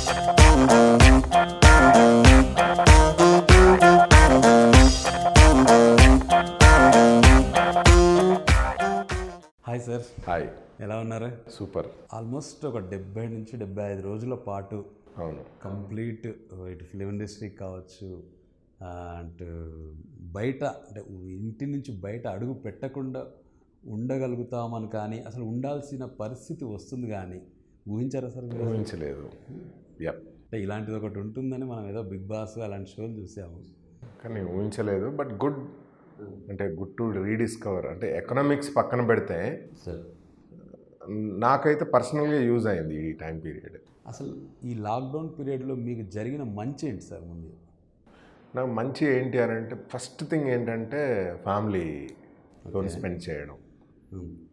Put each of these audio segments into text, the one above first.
Hi sir. Hi. ఎలా ఉన్నారు? Super. Almost ఒక 70 నుంచి 75 రోజుల పాటు అవును. కంప్లీట్ ఇటు ఫిలిం ఇండస్ట్రీ కావచ్చు, అండ్ బయట అంటే ఇంటి నుంచి బయట అడుగు పెట్టకుండా ఉండగలుగుతామని కానీ అసలు ఉండాల్సిన పరిస్థితి వస్తుంది కానీ ఊహించారా సార్ మీరు? ఊహించలేదు. అంటే ఇలాంటిది ఒకటి ఉంటుందని మనం ఏదో బిగ్ బాస్ అలాంటి షోలు చూసాము, కానీ ఊహించలేదు. But good to rediscover. అంటే ఎకనామిక్స్ పక్కన పెడితే సార్ నాకైతే పర్సనల్గా యూజ్ అయింది ఈ టైం పీరియడ్. అసలు ఈ లాక్డౌన్ పీరియడ్లో మీకు జరిగిన మంచి ఏంటి సార్? ముందు నాకు మంచి ఏంటి అని అంటే ఫస్ట్ థింగ్ ఏంటంటే ఫ్యామిలీతో స్పెండ్ చేయడం.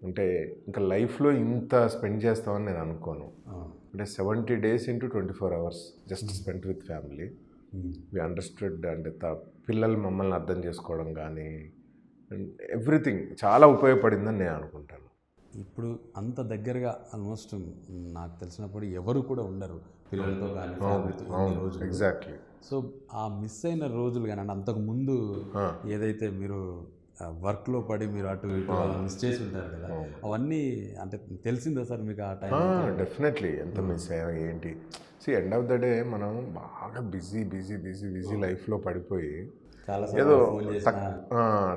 అంటే ఇంకా లైఫ్లో ఇంత స్పెండ్ చేస్తామని నేను అనుకోను. అంటే 70 days into 24 hours just spend with family. We understood. అంటే పిల్లలు మమ్మల్ని అర్థం చేసుకోవడం కానీ ఎవ్రీథింగ్ చాలా ఉపయోగపడిందని నేను అనుకుంటాను. ఇప్పుడు అంత దగ్గరగా ఆల్మోస్ట్ నాకు తెలిసినప్పుడు ఎవరు కూడా ఉండరు పిల్లలతో కానీ ఫ్యామిలీతో ఇన్ని రోజులు. ఎగ్జాక్ట్లీ. సో ఆ మిస్ అయిన రోజులు కానీ అంటే అంతకు ముందు ఏదైతే మీరు వర్క్లో పడి మీరు అటు ఇటు మిస్ చేసి ఉంటారు కదా, అవన్నీ అంటే తెలిసిందా సార్ మీకు ఆ టైం? డెఫినెట్లీ. ఎంత మిస్ అయ్యా ఏంటి. ఎండ్ ఆఫ్ ద డే మనం బాగా బిజీ లైఫ్లో పడిపోయి ఏదో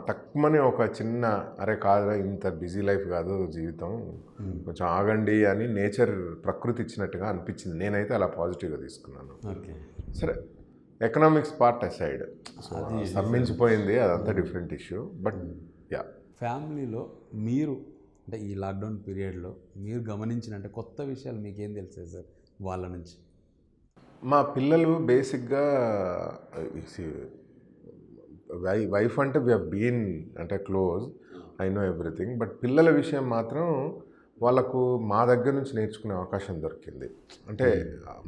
తక్కువని ఒక చిన్న అరే కాదురా ఇంత బిజీ లైఫ్ కాదు జీవితం, కొంచెం ఆగండి అని నేచర్ ప్రకృతి ఇచ్చినట్టుగా అనిపించింది. నేనైతే అలా పాజిటివ్గా తీసుకున్నాను. సరే, ఎకనామిక్స్ పార్ట్ అసైడ్, సో స్తంభించిపోయింది, అదంతా డిఫరెంట్ ఇష్యూ. బట్ ఫ్యామిలీలో మీరు అంటే ఈ లాక్డౌన్ పీరియడ్లో మీరు గమనించిన అంటే కొత్త విషయాలు మీకేం తెలిసాయి సార్ వాళ్ళ నుంచి? మా పిల్లలు బేసిక్గా వైఫ్ అంటే వి హావ్ బీన్ అంటే close, I know everything. But పిల్లల విషయం మాత్రం వాళ్ళకు మా దగ్గర నుంచి నేర్చుకునే అవకాశం దొరికింది. అంటే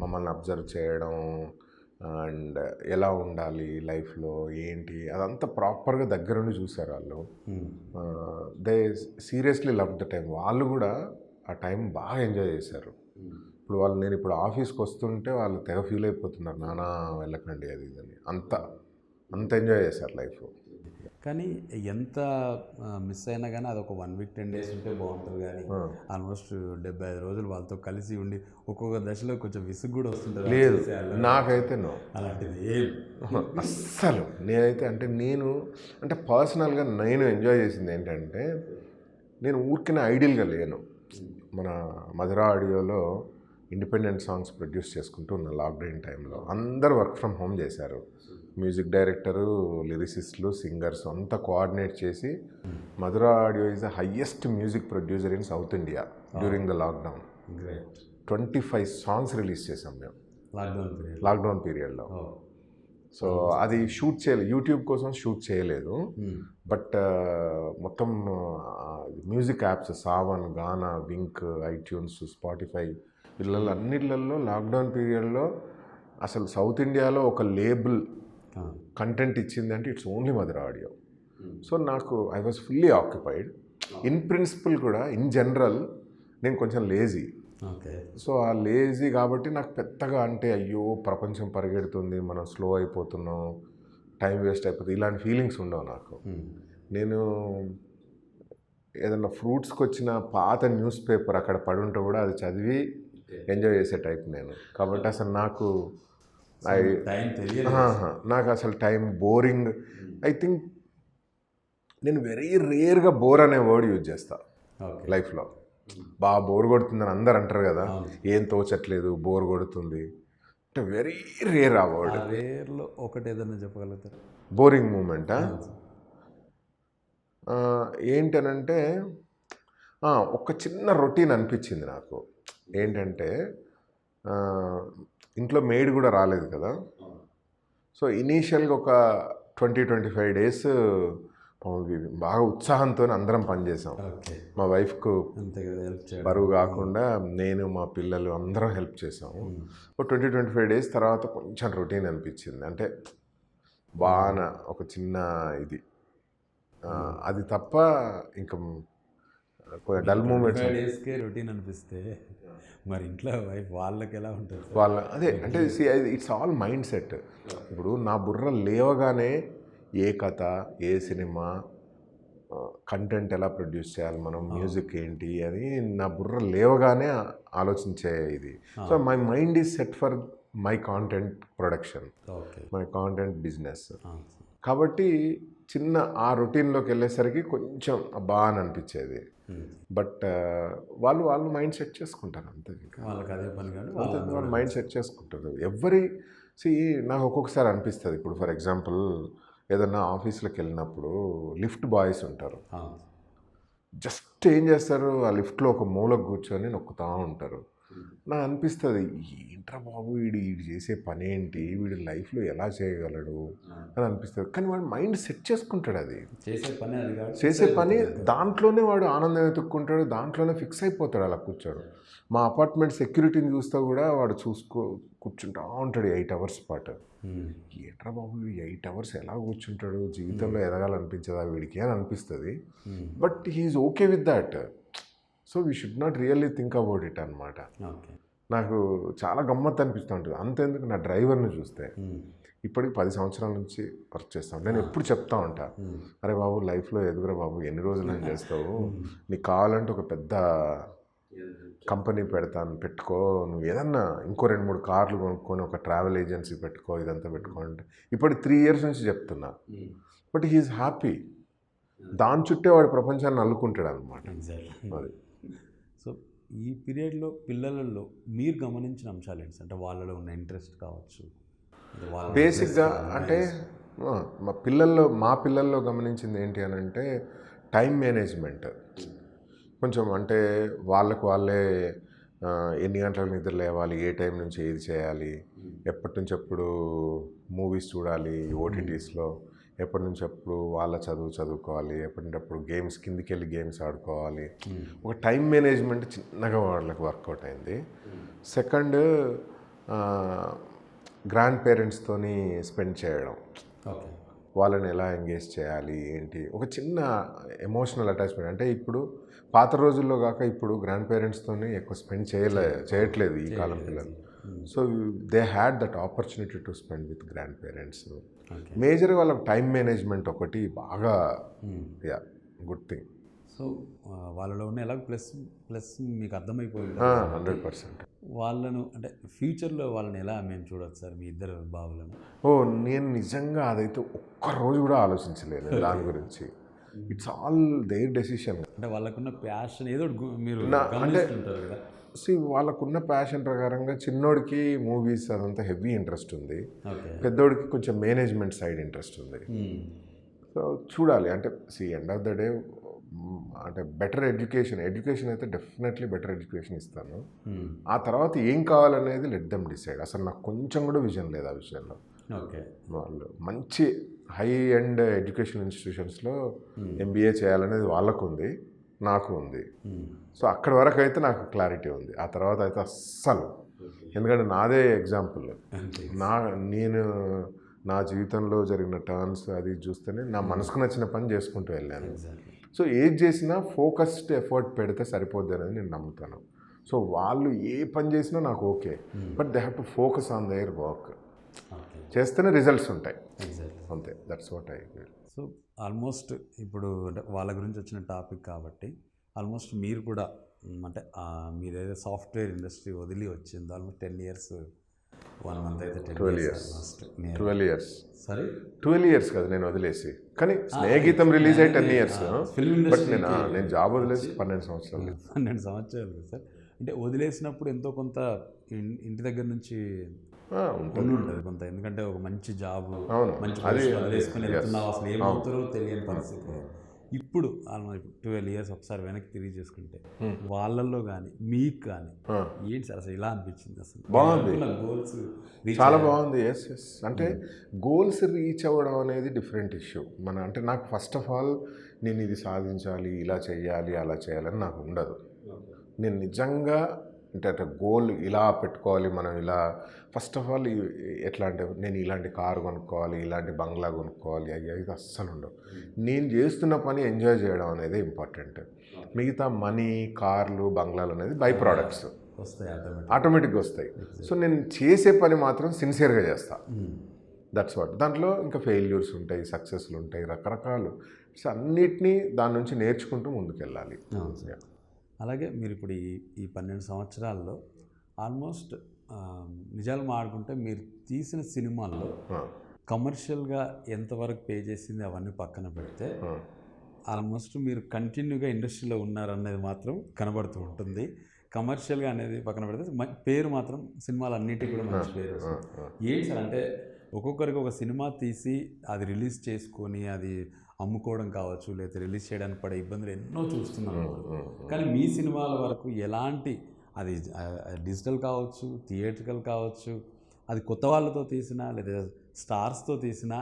మమ్మల్ని అబ్జర్వ్ చేయడం అండ్ ఎలా ఉండాలి లైఫ్లో ఏంటి అదంతా ప్రాపర్గా దగ్గరుండి చూశారు వాళ్ళు. They seriously love the time. వాళ్ళు కూడా ఆ టైం బాగా ఎంజాయ్ చేశారు. ఇప్పుడు వాళ్ళు నేను ఇప్పుడు ఆఫీస్కి వస్తుంటే వాళ్ళు తెగ ఫీల్ అయిపోతున్నారు, నానా వెళ్ళకండి అది ఇదని. అంత ఎంజాయ్ చేశారు లైఫ్. కానీ ఎంత మిస్ అయినా కానీ అది ఒక 1 week 10 days ఉంటే బాగుంటుంది. కానీ ఆల్మోస్ట్ 75 రోజులు వాళ్ళతో కలిసి ఉండి ఒక్కొక్క దశలో కొంచెం విసుగు కూడా వస్తుంటుంది. లేదు, నాకైతే అలాంటిది ఏం అస్సలు. నేనైతే అంటే పర్సనల్గా నేను ఎంజాయ్ చేసింది ఏంటంటే నేను ఊరికిన ఐడియల్గా లేను. మన మధుర ఆడియోలో ఇండిపెండెంట్ సాంగ్స్ ప్రొడ్యూస్ చేసుకుంటూ ఉన్న లాక్డౌన్ టైంలో అందరు వర్క్ ఫ్రమ్ హోమ్ చేశారు. మ్యూజిక్ డైరెక్టరు, లిరిసిస్టులు, సింగర్స్ అంతా కోఆర్డినేట్ చేసి Madhura audio is the highest music producer in South India during the lockdown. 25 songs release చేసాం మేము లాక్డౌన్ పీరియడ్లో. సో అది షూట్ చేయలేదు, యూట్యూబ్ కోసం షూట్ చేయలేదు. బట్ మొత్తం మ్యూజిక్ యాప్స్ సావన్, గానా, వింక్, ఐట్యూన్స్, స్పాటిఫై వీళ్ళల్లో అన్నిట్లలో లాక్డౌన్ పీరియడ్లో అసలు సౌత్ ఇండియాలో ఒక లేబుల్ కంటెంట్ ఇచ్చింది అంటే it's only Madhura audio. So నాకు I was fully occupied. In principle కూడా ఇన్ జనరల్ నేను కొంచెం లేజీ. సో ఆ లేజీ కాబట్టి నాకు పెద్దగా అంటే అయ్యో ప్రపంచం పరిగెడుతుంది, మనం స్లో అయిపోతున్నాం, టైం వేస్ట్ అయిపోతుంది, ఇలాంటి ఫీలింగ్స్ ఉండవు నాకు. నేను ఏదన్నా ఫ్రూట్స్కి వచ్చిన పాత న్యూస్ పేపర్ అక్కడ పడుంటే కూడా అది చదివి ఎంజాయ్ చేసే టైప్ నేను. కాబట్టి అసలు నాకు అసలు టైం బోరింగ్. ఐ థింక్ నేను వెరీ రేర్గా బోర్ అనే వర్డ్ యూజ్ చేస్తా లైఫ్లో. బాగా బోర్ కొడుతుందని అందరు అంటారు కదా, ఏం తోచట్లేదు, బోర్ కొడుతుంది అంటే వెరీ రేర్ ఆ వర్డ్. రేర్లో ఒకటి ఏదైనా చెప్పగలుగుతారు? బోరింగ్ మూమెంటా ఏంటనంటే ఒక చిన్న రొటీన్ అనిపించింది నాకు. ఏంటంటే ఇంట్లో మెయిడ్ కూడా రాలేదు కదా. సో ఇనీషియల్గా ఒక 20-25 days బాగా ఉత్సాహంతో అందరం పనిచేసాం. మా వైఫ్కు బరువు కాకుండా నేను, మా పిల్లలు అందరం హెల్ప్ చేసాము. ఒక 20-25 days తర్వాత కొంచెం రొటీన్ అనిపించింది. అంటే బాగా ఒక చిన్న ఇది అది తప్ప ఇంకా డల్ మూమెంట్స్. డేస్కే రొటీన్ అనిపిస్తే మరి ఇంట్లో వైఫ్ వాళ్ళకి ఎలా ఉంటుంది సార్? వాళ్ళ అదే అంటే ఇట్స్ ఆల్ మైండ్ సెట్. ఇప్పుడు నా బుర్ర లేవగానే ఏ కథ, ఏ సినిమా, కంటెంట్ ఎలా ప్రొడ్యూస్ చేయాలి, మనం మ్యూజిక్ ఏంటి అని నా బుర్ర లేవగానే ఆలోచించే ఇది. So my mind is set for my content production, okay. My content business. Sir. కాబట్టి చిన్న ఆ రొటీన్లోకి వెళ్ళేసరికి కొంచెం బాగా అని అనిపించేది. బట్ వాళ్ళు మైండ్ సెట్ చేసుకుంటారు అంతే. వాళ్ళకి అదే పని కానీ వాళ్ళు మైండ్ సెట్ చేసుకుంటారు. ఎవరి నాకు ఒక్కొక్కసారి అనిపిస్తుంది, ఇప్పుడు ఫర్ ఎగ్జాంపుల్ ఏదన్నా ఆఫీస్లోకి వెళ్ళినప్పుడు లిఫ్ట్ బాయ్స్ ఉంటారు. జస్ట్ ఏం చేస్తారు, ఆ లిఫ్ట్లో ఒక మూలకు కూర్చొని నొక్కుతూ ఉంటారు. నాకు అనిపిస్తుంది, ఏంట్రా బాబు వీడు చేసే పని ఏంటి, వీడి లైఫ్లో ఎలా చేయగలడు అని అనిపిస్తుంది. కానీ వాడు మైండ్ సెట్ చేసుకుంటాడు, అది చేసే పని దాంట్లోనే వాడు ఆనందం వెతుక్కుంటాడు, దాంట్లోనే ఫిక్స్ అయిపోతాడు, అలా కూర్చోడు. మా అపార్ట్మెంట్ సెక్యూరిటీని చూస్తే కూడా వాడు కూర్చుంటా ఉంటాడు 8 hours పాటు. ఏంట్రా బాబు 8 hours ఎలా కూర్చుంటాడు, జీవితంలో ఎదగాలనిపించదా వీడికి అని అనిపిస్తుంది. But he's okay with that. So we should not really think about it అనమాట. నాకు చాలా గమ్మత్తు అనిపిస్తూ ఉంటుంది. అంతేందుకు నా డ్రైవర్ని చూస్తే ఇప్పటికి 10 సంవత్సరాల నుంచి వర్క్ చేస్తాను. నేను ఎప్పుడు చెప్తా ఉంటా, అరే బాబు లైఫ్లో ఎదుగురా బాబు, ఎన్ని రోజులు నేను చేస్తావు, నీకు కావాలంటే ఒక పెద్ద కంపెనీ పెట్టుకో, నువ్వు ఏదన్నా ఇంకో 2-3 కార్లు కొనుక్కొని ఒక ట్రావెల్ ఏజెన్సీ పెట్టుకో, ఇదంతా పెట్టుకో అంటే ఇప్పుడు 3 years నుంచి చెప్తున్నా. But he's happy. దాని చుట్టే వాడు ప్రపంచాన్ని అల్లుకుంటాడు అనమాట. అది. సో ఈ పీరియడ్లో పిల్లలలో మీరు గమనించిన అంశాలు ఏంటి? అంటే వాళ్ళలో ఉన్న ఇంట్రెస్ట్ కావచ్చు, బేసిక్గా అంటే మా పిల్లల్లో గమనించింది ఏంటి అని అంటే టైం మేనేజ్మెంట్. కొంచెం అంటే వాళ్ళే ఎన్ని గంటలకు నిద్ర లేవాలి, ఏ టైం నుంచి ఏది చేయాలి, ఎప్పటి నుంచి ఎప్పుడు మూవీస్ చూడాలి ఓటీటీస్లో, ఎప్పటి నుంచి ఎప్పుడు వాళ్ళ చదువుకోవాలి, ఎప్పటికప్పుడు కిందికి వెళ్ళి గేమ్స్ ఆడుకోవాలి. ఒక టైం మేనేజ్మెంట్ చిన్నగా వాళ్ళకి వర్కౌట్ అయింది. సెకండ్, గ్రాండ్ పేరెంట్స్తోని స్పెండ్ చేయడం, వాళ్ళని ఎలా ఎంగేజ్ చేయాలి ఏంటి, ఒక చిన్న ఎమోషనల్ అటాచ్మెంట్. అంటే ఇప్పుడు పాత రోజుల్లో కాక ఇప్పుడు గ్రాండ్ పేరెంట్స్తోని ఎక్కువ స్పెండ్ చేయట్లేదు ఈ కాలం పిల్లలు. So they had that opportunity to spend with grand parents. మేజర్గా వాళ్ళకి టైం మేనేజ్మెంట్ ఒకటి బాగా గుడ్ థింగ్. సో వాళ్ళలో ఉన్న ఎలా ప్లస్ మీకు అర్థమైపోయింది 100%. వాళ్ళను అంటే ఫ్యూచర్లో వాళ్ళని ఎలా మేము చూడవచ్చు సార్, మీ ఇద్దరు బాబులను? నేను నిజంగా అదైతే ఒక్కరోజు కూడా ఆలోచించలేదు దాని గురించి. It's all their decision. అంటే వాళ్ళకున్న ప్యాషన్ ఏదో మీరు అంటే గమనిస్తుంటారు కదా. వాళ్ళకున్న ప్యాషన్ ప్రకారంగా చిన్నోడికి మూవీస్ అదంతా హెవీ ఇంట్రెస్ట్ ఉంది, పెద్దోడికి కొంచెం మేనేజ్మెంట్ సైడ్ ఇంట్రెస్ట్ ఉంది. సో చూడాలి. అంటే ఎండ్ ఆఫ్ ద డే అంటే బెటర్ ఎడ్యుకేషన్ అయితే డెఫినెట్లీ బెటర్ ఎడ్యుకేషన్ ఇస్తాను. ఆ తర్వాత ఏం కావాలనేది లెట్ దెమ్ డిసైడ్. అసలు నాకు కొంచెం కూడా విజన్ లేదు ఆ విషయంలో. వాళ్ళు మంచి హై ఎండ్ ఎడ్యుకేషన్ ఇన్స్టిట్యూషన్స్లో MBA చేయాలనేది వాళ్ళకు ఉంది, నాకు ఉంది. సో అక్కడి వరకు అయితే నాకు క్లారిటీ ఉంది. ఆ తర్వాత అయితే అస్సలు, ఎందుకంటే నాదే ఎగ్జాంపుల్, నేను నా జీవితంలో జరిగిన టర్న్స్ అది చూస్తేనే నా మనసుకు నచ్చిన పని చేసుకుంటూ వెళ్ళాను. సో ఏది చేసినా ఫోకస్డ్ ఎఫర్ట్ పెడితే సరిపోద్ది అనేది నేను నమ్ముతాను. సో వాళ్ళు ఏ పని చేసినా నాకు okay, but they have to focus on their work. చేస్తేనే రిజల్ట్స్ ఉంటాయి, అంతే. That's what I feel. So almost ఇప్పుడు అంటే వాళ్ళ గురించి వచ్చిన టాపిక్ కాబట్టి ఆల్మోస్ట్ మీరు కూడా అంటే మీరు ఏదైతే సాఫ్ట్వేర్ ఇండస్ట్రీ వదిలి వచ్చిందో ఆల్మోస్ట్ 10 years 1 month అయితే 12 years. సరే 12 years కదా నేను వదిలేసి, కానీ స్నేహగీతం రిలీజ్ అయ్యి 10 years. బట్ నేను జాబ్ వదిలేసి 12 సంవత్సరాలు. 12 సంవత్సరాలు సార్. అంటే వదిలేసినప్పుడు ఎంతో కొంత ఇంటి దగ్గర నుంచి ఉంటుంది కొంత, ఎందుకంటే ఒక మంచి జాబ్ మంచి వదిలేసుకొని వెళ్తున్నావు, అసలు ఏమవుతారో తెలియని పరిస్థితి. ఇప్పుడు ఆల్మోస్ట్ 12 years ఒకసారి వెనక్కి తిరిగి చేసుకుంటే వాళ్ళల్లో కానీ మీకు కానీ ఏంటి సార్ అసలు ఇలా అనిపించింది? అసలు బాగుంది, గోల్స్ చాలా బాగుంది. ఎస్ అంటే గోల్స్ రీచ్ అవ్వడం అనేది డిఫరెంట్ ఇష్యూ. అంటే నాకు ఫస్ట్ ఆఫ్ ఆల్ నేను ఇది సాధించాలి, ఇలా చేయాలి, అలా చేయాలని నాకు ఉండదు. నేను నిజంగా అంటే గోల్ ఇలా పెట్టుకోవాలి, మనం ఇలా ఫస్ట్ ఆఫ్ ఆల్ ఎట్లా అంటే నేను ఇలాంటి కారు కొనుక్కోవాలి, ఇలాంటి బంగ్లా కొనుక్కోవాలి, అవి అస్సలు ఉండవు. నేను చేస్తున్న పని ఎంజాయ్ చేయడం అనేది ఇంపార్టెంట్. మిగతా మనీ, కార్లు, బంగ్లాలు అనేది బై ప్రోడక్ట్స్. వస్తాయి ఆటోమేటిక్గా వస్తాయి. సో నేను చేసే పని మాత్రం సిన్సియర్గా చేస్తాను. That's what. దాంట్లో ఇంకా ఫెయిల్యూర్స్ ఉంటాయి, సక్సెస్లు ఉంటాయి, రకరకాలు. సో అన్నిటినీ దాని నుంచి నేర్చుకుంటూ ముందుకెళ్ళాలి. అలాగే మీరు ఇప్పుడు ఈ 12 సంవత్సరాల్లో ఆల్మోస్ట్ నిజాలు మాట్లాడుకుంటే మీరు తీసిన సినిమాల్లో కమర్షియల్గా ఎంతవరకు పే చేసింది అవన్నీ పక్కన పెడితే ఆల్మోస్ట్ మీరు కంటిన్యూగా ఇండస్ట్రీలో ఉన్నారనేది మాత్రం కనబడుతూ ఉంటుంది. కమర్షియల్గా అనేది పక్కన పెడితే పేరు మాత్రం సినిమాలు అన్నిటికీ కూడా మంచి పేరు వస్తుంది. ఏంటి సార్ అంటే ఒక్కొక్కరికి ఒక సినిమా తీసి అది రిలీజ్ చేసుకొని అది అమ్ముకోవడం కావచ్చు, లేదా రిలీజ్ చేయడానికి పడే ఇబ్బందులు ఎన్నో చూస్తున్నాం. కానీ మీ సినిమాల వరకు ఎలాంటి అది డిజిటల్ కావచ్చు, థియేట్రికల్ కావచ్చు, అది కొత్త వాళ్ళతో తీసినా లేదా స్టార్స్తో తీసినా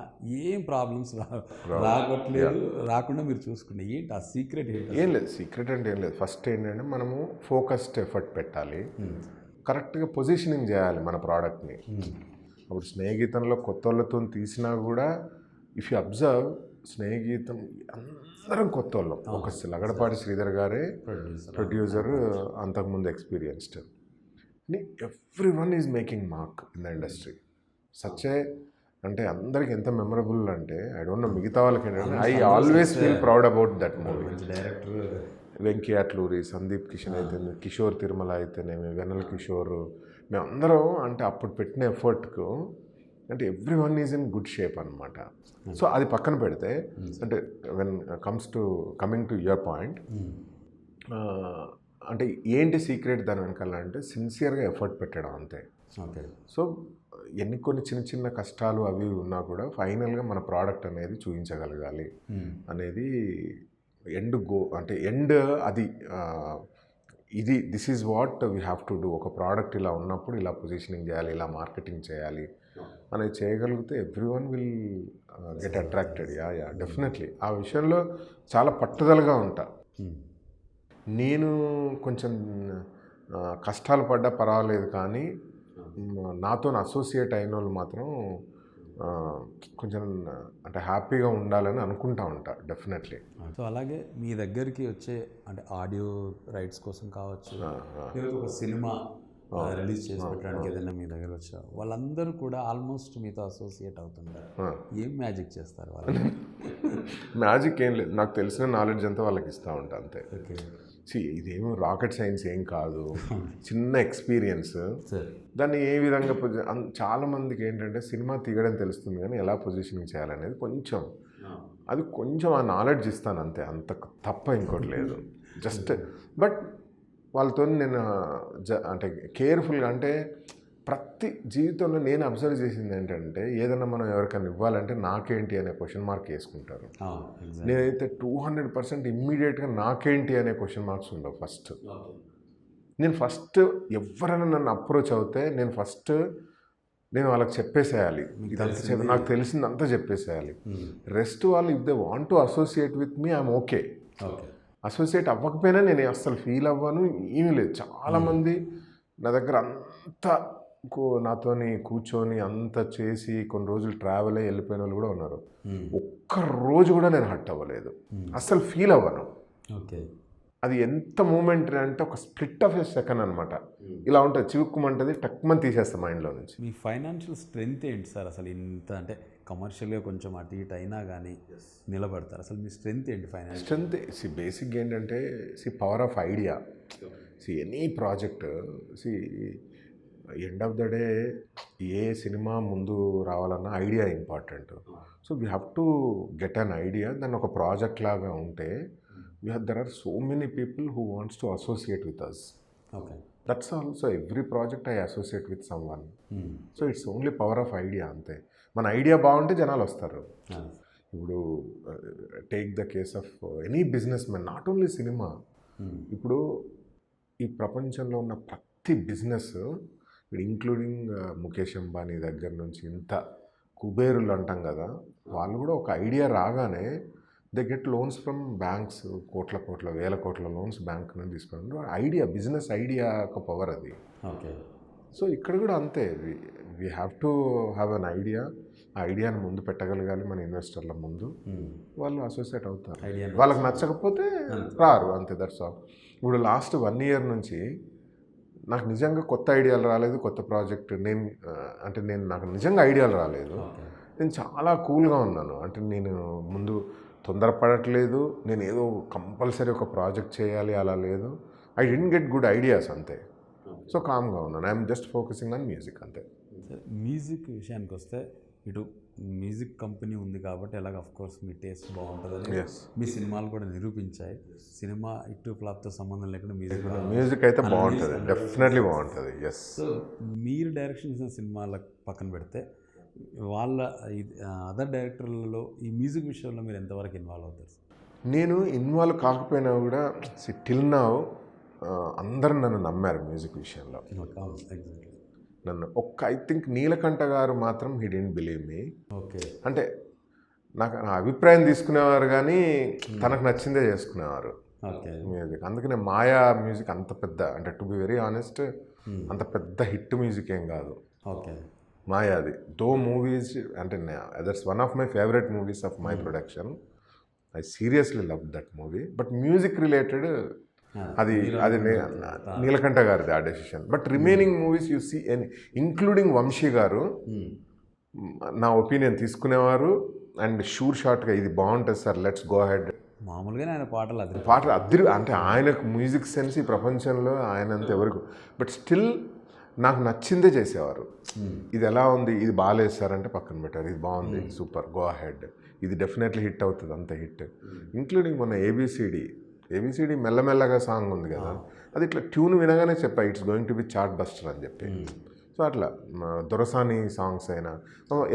ఏం ప్రాబ్లమ్స్ రావట్లేదు, రాకుండా మీరు చూసుకుంటే ఏంటి ఆ సీక్రెట్? ఏం లేదు, సీక్రెట్ అంటే ఏం లేదు. ఫస్ట్ ఏంటంటే మనము ఫోకస్డ్ ఎఫర్ట్ పెట్టాలి, కరెక్ట్గా పొజిషనింగ్ చేయాలి మన ప్రోడక్ట్ని. అప్పుడు స్నేహగీతంలో కొత్త వాళ్ళతో తీసినా కూడా ఇఫ్ యూ అబ్జర్వ్, స్నేహగీతం అందరం కొత్త వాళ్ళం. ఒక లగడపాటి శ్రీధర్ గారే ప్రొడ్యూసర్, అంతకుముందు experienced. Everyone is making mark in the industry. సచ్చే అంటే అందరికి ఎంత మెమరబుల్ అంటే ఐ డోంట్ నో మిగతా వాళ్ళకి ఏంటంటే I always feel proud about that movie. Director Venky Atluri, Sandeep Kishan అయితేనే, కిషోర్ తిరుమల అయితేనేమి, వెనల్ కిషోర్, మేమందరం అంటే అప్పుడు పెట్టిన ఎఫర్ట్కు అంటే every one is in good shape అనమాట. సో అది పక్కన పెడితే అంటే కమింగ్ టు యువర్ పాయింట్, అంటే ఏంటి సీక్రెట్ దాని వెనకాల అంటే సిన్సియర్గా ఎఫర్ట్ పెట్టడం అంతే. ఓకే. సో కొన్ని చిన్న చిన్న కష్టాలు అవి ఉన్నా కూడా ఫైనల్గా మన ప్రోడక్ట్ అనేది చూపించగలగాలి అనేది ఎండ్ అది this is what we have to do. ఒక ప్రోడక్ట్ ఇలా ఉన్నప్పుడు ఇలా పొజిషనింగ్ చేయాలి, ఇలా మార్కెటింగ్ చేయాలి అనేది చేయగలిగితే every one will get attracted. Yeah definitely ఆ విషయంలో చాలా పట్టుదలగా ఉంటా. నేను కొంచెం కష్టాలు పడ్డా పర్వాలేదు, కానీ నాతో అసోసియేట్ అయిన వాళ్ళు మాత్రం కొంచెం అంటే హ్యాపీగా ఉండాలని అనుకుంటా ఉంటా డెఫినెట్లీ. సో అలాగే మీ దగ్గరికి వచ్చే అంటే ఆడియో రైట్స్ కోసం కావచ్చు, లేదా ఒక సినిమా రిలీజ్ చేసి పెట్టడానికి ఏదైనా మీ దగ్గర వచ్చా, వాళ్ళందరూ కూడా ఆల్మోస్ట్ మీతో అసోసియేట్ అవుతుంటారు. ఏం మ్యాజిక్ చేస్తారు వాళ్ళు? మ్యాజిక్ ఏం లేదు, నాకు తెలిసిన నాలెడ్జ్ అంతా వాళ్ళకి ఇస్తూ ఉంటా అంతే. ఓకే. ఇదేమో రాకెట్ సైన్స్ ఏం కాదు, చిన్న ఎక్స్పీరియన్స్. దాన్ని ఏ విధంగా చాలామందికి ఏంటంటే సినిమా తీయడం తెలుస్తుంది కానీ ఎలా పొజిషనింగ్ చేయాలనేది కొంచెం ఆ నాలెడ్జ్ ఇస్తాను అంతే, అంత తప్ప ఇంకోటి లేదు. జస్ట్ బట్ వాళ్ళతో నేను అంటే కేర్ఫుల్గా, అంటే ప్రతి జీవితంలో నేను అబ్జర్వ్ చేసింది ఏంటంటే ఏదైనా మనం ఎవరికైనా ఇవ్వాలంటే నాకేంటి అనే క్వశ్చన్ మార్క్ వేసుకుంటారు. నేనైతే 200% ఇమ్మీడియట్గా నాకేంటి అనే క్వశ్చన్ మార్క్స్ ఉండవు. నేను ఫస్ట్ ఎవరైనా నన్ను అప్రోచ్ అవుతే నేను వాళ్ళకి చెప్పేసేయాలి, ఇదంతా నాకు తెలిసిందంతా చెప్పేసేయాలి. రెస్ట్ వాళ్ళు if they want to associate with me I'm okay. Associate అవ్వకపోయినా నేను అస్సలు ఫీల్ అవ్వను, ఏమీ లేదు. చాలామంది నా దగ్గర అంతా నాతోని కూర్చొని అంత చేసి కొన్ని రోజులు ట్రావెల్ అయ్యి వెళ్ళిపోయిన వాళ్ళు కూడా ఉన్నారు. ఒక్క రోజు కూడా నేను హర్ట్ అవ్వలేదు, అస్సలు ఫీల్ అవ్వను. ఓకే. అది ఎంత మూమెంట్ అంటే ఒక స్ప్లిట్ ఆఫ్ ఎ సెకండ్ అనమాట. ఇలా ఉంటుంది, చివుక్కుమంటుంది, టక్మని తీసేస్తాం మైండ్లో నుంచి. మీ ఫైనాన్షియల్ స్ట్రెంగ్త్ ఏంటి సార్ అసలు? ఇంత అంటే కమర్షియల్గా కొంచెం అటు ఇటు అయినా కానీ నిలబడతారు, అసలు మీ స్ట్రెంగ్త్ ఏంటి? ఫైనాన్షియల్ స్ట్రెంగ్త్ బేసిక్గా ఏంటంటే power of idea. Any project end of the day A cinema ముందు రావాలన్నా idea important. So we have to get an idea, దాన్ని ఒక ప్రాజెక్ట్ లాగా ఉంటే there are so many people who wants to associate with us. Okay. That's all. So every project I associate with someone. So it's only power of idea అంతే. మన idea బాగుంటే జనాలు వస్తారు. ఇప్పుడు take the case of any business man, not only cinema. ఇప్పుడు ఈ ప్రపంచంలో ఉన్న ప్రతి బిజినెస్, ఇంక్లూడింగ్ ముఖేష్ అంబానీ దగ్గర నుంచి ఇంత కుబేరులు అంటాం కదా, వాళ్ళు కూడా ఒక ఐడియా రాగానే they get loans from banks, కోట్ల వేల కోట్ల లోన్స్ బ్యాంక్ నుంచి తీసుకుంటారు. ఐడియా, బిజినెస్ ఐడియా ఒక పవర్ అది. ఓకే. సో ఇక్కడ కూడా అంతే, we have to have an idea. ఆ ఐడియాని ముందు పెట్టగలగాలి మన ఇన్వెస్టర్ల ముందు, వాళ్ళు అసోసియేట్ అవుతారు. వాళ్ళకి నచ్చకపోతే రారు, అంతే. That's all. ఇప్పుడు లాస్ట్ 1 year నుంచి నాకు నిజంగా కొత్త ఐడియాలు రాలేదు, కొత్త ప్రాజెక్ట్ నాకు నిజంగా ఐడియాలు రాలేదు. నేను చాలా కూల్గా ఉన్నాను. అంటే నేను ముందు తొందరపడట్లేదు, నేను ఏదో కంపల్సరీ ఒక ప్రాజెక్ట్ చేయాలి అలా లేదు. I didn't get good ideas అంతే. సో కామ్గా ఉన్నాను. I'm just focusing on music అంతే. మ్యూజిక్ విషయానికి వస్తే ఇటు మ్యూజిక్ కంపెనీ ఉంది కాబట్టి ఎలాగ కోర్స్ మీ టేస్ట్ బాగుంటుందని మీ సినిమాలు కూడా నిరూపించాయి. సినిమా ఇటు ఫ్లాప్తో సంబంధం లేకుండా మ్యూజిక్ అయితే బాగుంటుంది, డెఫినెట్లీ బాగుంటుంది. ఎస్. సో మీరు డైరెక్షన్ ఇచ్చిన సినిమాల పక్కన పెడితే వాళ్ళ అదర్ డైరెక్టర్లలో ఈ మ్యూజిక్ విషయంలో మీరు ఎంతవరకు ఇన్వాల్వ్ అవుతారు? నేను ఇన్వాల్వ్ కాకపోయినా కూడా టిల్ నౌ అందరూ నన్ను నమ్మారు మ్యూజిక్ విషయంలో. నన్ను ఐ థింక్ నీలకంఠ గారు మాత్రం he didn't believe me. Okay. అంటే నా అభిప్రాయం తీసుకునేవారు కానీ తనకు నచ్చిందే చేసుకునేవారు మ్యూజిక్. అందుకనే మాయా మ్యూజిక్ అంత పెద్ద, అంటే టు బి వెరీ ఆనెస్ట్, అంత పెద్ద హిట్ మ్యూజిక్ ఏం కాదు. ఓకే. మాయాది దో మూవీస్ అంటే that's one of my favourite movies of my production. I seriously love that movie. But music related అది నీలకంఠ గారిది ఆ decision. But remaining movies you see including Vamsi garu నా ఒపీనియన్ తీసుకునేవారు. అండ్ షూర్ షార్ట్గా ఇది బాగుంటుంది సార్, లెట్స్ గో హెడ్. మామూలుగానే ఆయన పాటలు అంటే ఆయనకు మ్యూజిక్ సెన్స్ ఈ ప్రపంచంలో ఆయనంత ఎవరికి. బట్ స్టిల్ నాకు నచ్చిందే చేసేవారు. ఇది ఎలా ఉంది, ఇది బాగాలేదు సార్ అంటే పక్కన పెట్టారు, ఇది బాగుంది, సూపర్, గో హెడ్, ఇది డెఫినెట్లీ హిట్ అవుతుంది, అంత హిట్. ఇంక్లూడింగ్ మొన్న ఏబిసిడి మెల్లమెల్లగా సాంగ్ ఉంది కదా, అది ఇట్లా ట్యూన్ వినగానే చెప్పా it's going to B chart buster అని చెప్పి. సో అట్లా దొరసాని సాంగ్స్ అయినా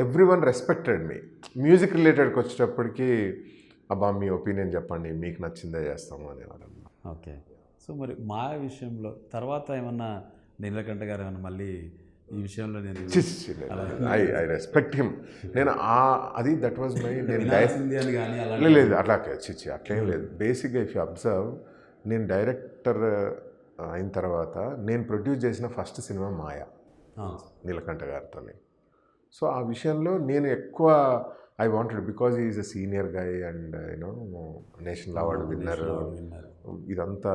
ఎవ్రీ వన్ రెస్పెక్టెడ్ మీ. మ్యూజిక్ రిలేటెడ్కి వచ్చేటప్పటికి అబ్బా మీ ఒపీనియన్ చెప్పండి, మీకు నచ్చిందే చేస్తాము అనేవారు. ఓకే. సో మరి మా విషయంలో తర్వాత ఏమన్నా నీలకంఠ గారు ఏమన్నా మళ్ళీ ఈ విషయంలో నేను ఐ రెస్పెక్ట్ హిమ్. నేను అది దట్ వాజ్ మై లేదు అట్లా అట్లేం లేదు. బేసిక్గా ఇఫ్ యూ అబ్జర్వ్, నేను డైరెక్టర్ అయిన తర్వాత నేను ప్రొడ్యూస్ చేసిన ఫస్ట్ సినిమా మాయా నీలకంఠ గారితో. సో ఆ విషయంలో నేను ఎక్కువ I wanted, because is a senior guy and you know national award winner, ఇదంతా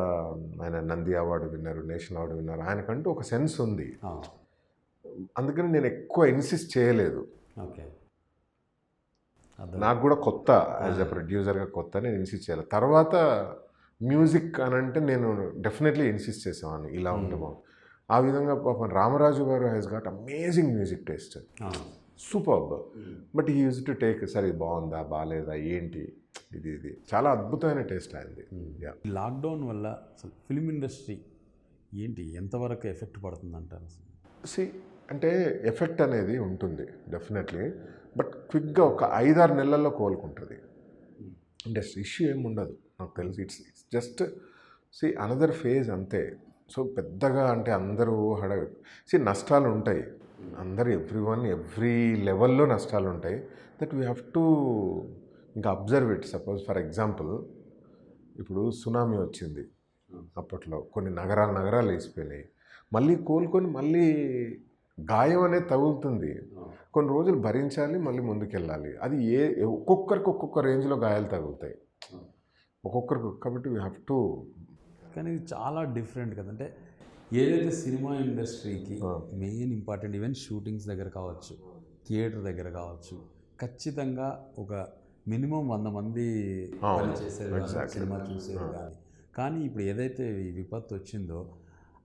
ఆయన Nandi award winner, national award winner, ఆయనకంటూ ఒక సెన్స్ ఉంది. అందుకని నేను ఎక్కువ ఇన్సిస్ట్ చేయలేదు. ఓకే. నాకు కూడా కొత్త, యాజ్ అ ప్రొడ్యూసర్గా కొత్త, నేను ఇన్సిస్ట్ చేయలేదు. తర్వాత మ్యూజిక్ అని అంటే నేను డెఫినెట్లీ ఇన్సిస్ట్ చేసేవాడిని, ఇలా ఉంటే బాగుంది. ఆ విధంగా పాపం రామరాజు గారు has got amazing music taste, superb. But he use to take, సరే ఇది బాగుందా బాగాలేదా ఏంటి, ఇది చాలా అద్భుతమైన టేస్ట్ అయింది. లాక్డౌన్ వల్ల అసలు ఫిల్మ్ ఇండస్ట్రీ ఏంటి, ఎంతవరకు ఎఫెక్ట్ పడుతుంది అంటారు? అంటే ఎఫెక్ట్ అనేది ఉంటుంది డెఫినెట్లీ, బట్ క్విక్గా ఒక 5-6 నెలల్లో కోలుకుంటుంది ఇండస్ట్రీ. ఇష్యూ ఏమి ఉండదు నాకు తెలిసి. ఇట్స్ జస్ట్ అనదర్ ఫేజ్ అంతే. సో పెద్దగా అంటే అందరూ నష్టాలు ఉంటాయి, అందరు ఎవ్రీ లెవెల్లో నష్టాలు ఉంటాయి. దట్ వీ హ్యావ్ టు ఇంకా observe it. Suppose for example, ఇప్పుడు సునామీ వచ్చింది, అప్పట్లో కొన్ని నగరాలు వేసిపోయినాయి. మళ్ళీ కోలుకొని మళ్ళీ గాయం అనేది తగులుతుంది, కొన్ని రోజులు భరించాలి, మళ్ళీ ముందుకెళ్ళాలి. అది ఒక్కొక్కరికి ఒక్కొక్క రేంజ్లో గాయాలు తగులుతాయి ఒక్కొక్కరికి. కాబట్టి వీ హ్యావ్ టు. కానీ ఇది చాలా డిఫరెంట్ కదంటే, ఏదైతే సినిమా ఇండస్ట్రీకి మెయిన్ ఇంపార్టెంట్, ఈవెన్ షూటింగ్స్ దగ్గర కావచ్చు, థియేటర్ దగ్గర కావచ్చు, ఖచ్చితంగా ఒక మినిమం 100 మంది పనిచేసేది, సినిమా చూసేది. కానీ ఇప్పుడు ఏదైతే ఈ విపత్తు వచ్చిందో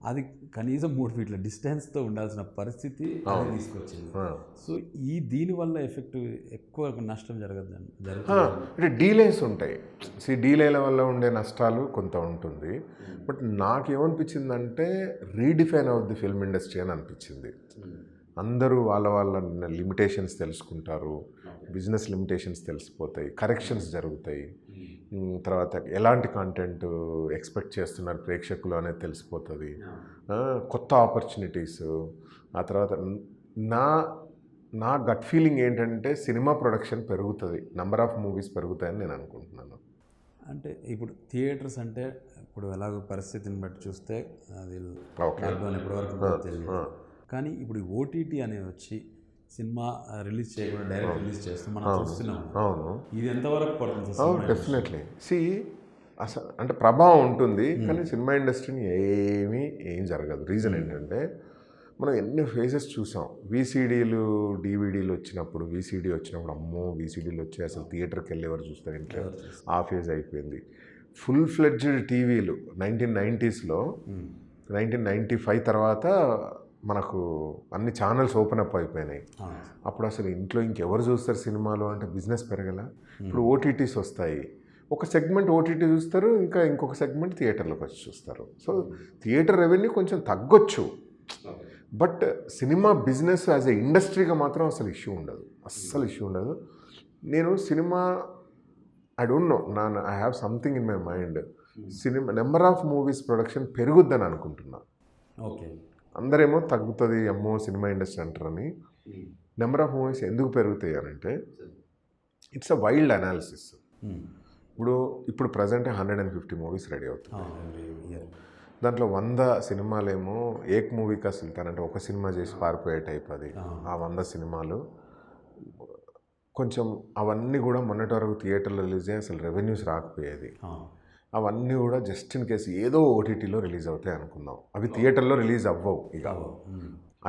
అది కనీసం 3 ఫీట్ల డిస్టెన్స్తో ఉండాల్సిన పరిస్థితి తీసుకొచ్చింది. సో దీనివల్ల ఎఫెక్ట్ ఎక్కువ నష్టం జరుగుతుంది. అంటే డీలేస్ ఉంటాయి. డీలేల వల్ల ఉండే నష్టాలు కొంత ఉంటుంది. బట్ నాకేమనిపించిందంటే రీడిఫైన్ అవుద్ది ఫిల్మ్ ఇండస్ట్రీ అని అనిపించింది. అందరూ వాళ్ళ లిమిటేషన్స్ తెలుసుకుంటారు, బిజినెస్ లిమిటేషన్స్ తెలిసిపోతాయి, కరెక్షన్స్ జరుగుతాయి, తర్వాత ఎలాంటి కంటెంట్ ఎక్స్పెక్ట్ చేస్తున్నారు ప్రేక్షకులు అనేది తెలిసిపోతుంది, కొత్త ఆపర్చునిటీస్. ఆ తర్వాత నా గట్ ఫీలింగ్ ఏంటంటే సినిమా ప్రొడక్షన్ పెరుగుతుంది, నెంబర్ ఆఫ్ మూవీస్ పెరుగుతాయని నేను అనుకుంటున్నాను. అంటే ఇప్పుడు థియేటర్స్ అంటే ఇప్పుడు ఎలాగో పరిస్థితిని బట్టి చూస్తే అది లాక్డౌన్ ఎప్పటివరకు తెలియదు. కానీ ఇప్పుడు ఓటీటీ అనేది వచ్చి సినిమా రిలీజ్ చేయకుండా డైరెక్ట్ రిలీజ్ చేస్తూ మనం చూస్తున్నాం. అవును, ఇది ఎంతవరకు పడుతుంది? డెఫినెట్లీ. అసలు అంటే ప్రభావం ఉంటుంది, కానీ సినిమా ఇండస్ట్రీని ఏం జరగదు. రీజన్ ఏంటంటే మనం ఎన్ని ఫేజెస్ చూసాం. వీసీడీలు డివిడీలు వచ్చినప్పుడు, వీసీడీ వచ్చినప్పుడు అమ్మో వీసీడీలు వచ్చి అసలు థియేటర్కి వెళ్ళేవారు చూస్తారు, ఇంట్లో ఆ ఫేజ్ అయిపోయింది. ఫుల్ ఫ్లెడ్జ్డ్ టీవీలు 1990స్లో 1995 తర్వాత మనకు అన్ని ఛానల్స్ ఓపెన్ అప్ అయిపోయినాయి. అప్పుడు అసలు ఇంట్లో ఇంకెవరు చూస్తారు సినిమాలు అంటే బిజినెస్ పెరగల. ఇప్పుడు ఓటీటీస్ వస్తాయి, ఒక సెగ్మెంట్ ఓటీటీ చూస్తారు, ఇంకొక సెగ్మెంట్ థియేటర్లోకి వచ్చి చూస్తారు. సో థియేటర్ రెవెన్యూ కొంచెం తగ్గొచ్చు, but cinema business as a ఇండస్ట్రీగా మాత్రం అసలు ఇష్యూ ఉండదు, అస్సలు ఇష్యూ ఉండదు. నేను cinema I don't know, I have something in my mind. Cinema number of movies production పెరుగుద్దని అనుకుంటున్నా. ఓకే, అందరేమో తగ్గుతుంది అమ్మో సినిమా ఇండస్ట్రీ అంటారని. నెంబర్ ఆఫ్ మూవీస్ ఎందుకు పెరుగుతాయి అని అంటే ఇట్స్ అ వైల్డ్ అనాలిసిస్. ఇప్పుడు ప్రజెంట్ 150 మూవీస్ రెడీ అవుతుంది. దాంట్లో 100 సినిమాలేమో ఏక్ మూవీకి అసలు తనంటే ఒక సినిమా చేసి పారిపోయే టైప్ అది. ఆ 100 సినిమాలు కొంచెం అవన్నీ కూడా మొన్నటి వరకు థియేటర్లో రిలీజ్ అయ్యి అసలు రెవెన్యూస్ రాకపోయేది. అవన్నీ కూడా జస్ట్ ఇన్ కేసు ఏదో ఓటీటీలో రిలీజ్ అవుతాయి అనుకుందాం. అవి థియేటర్లో రిలీజ్ అవ్వవు, ఇక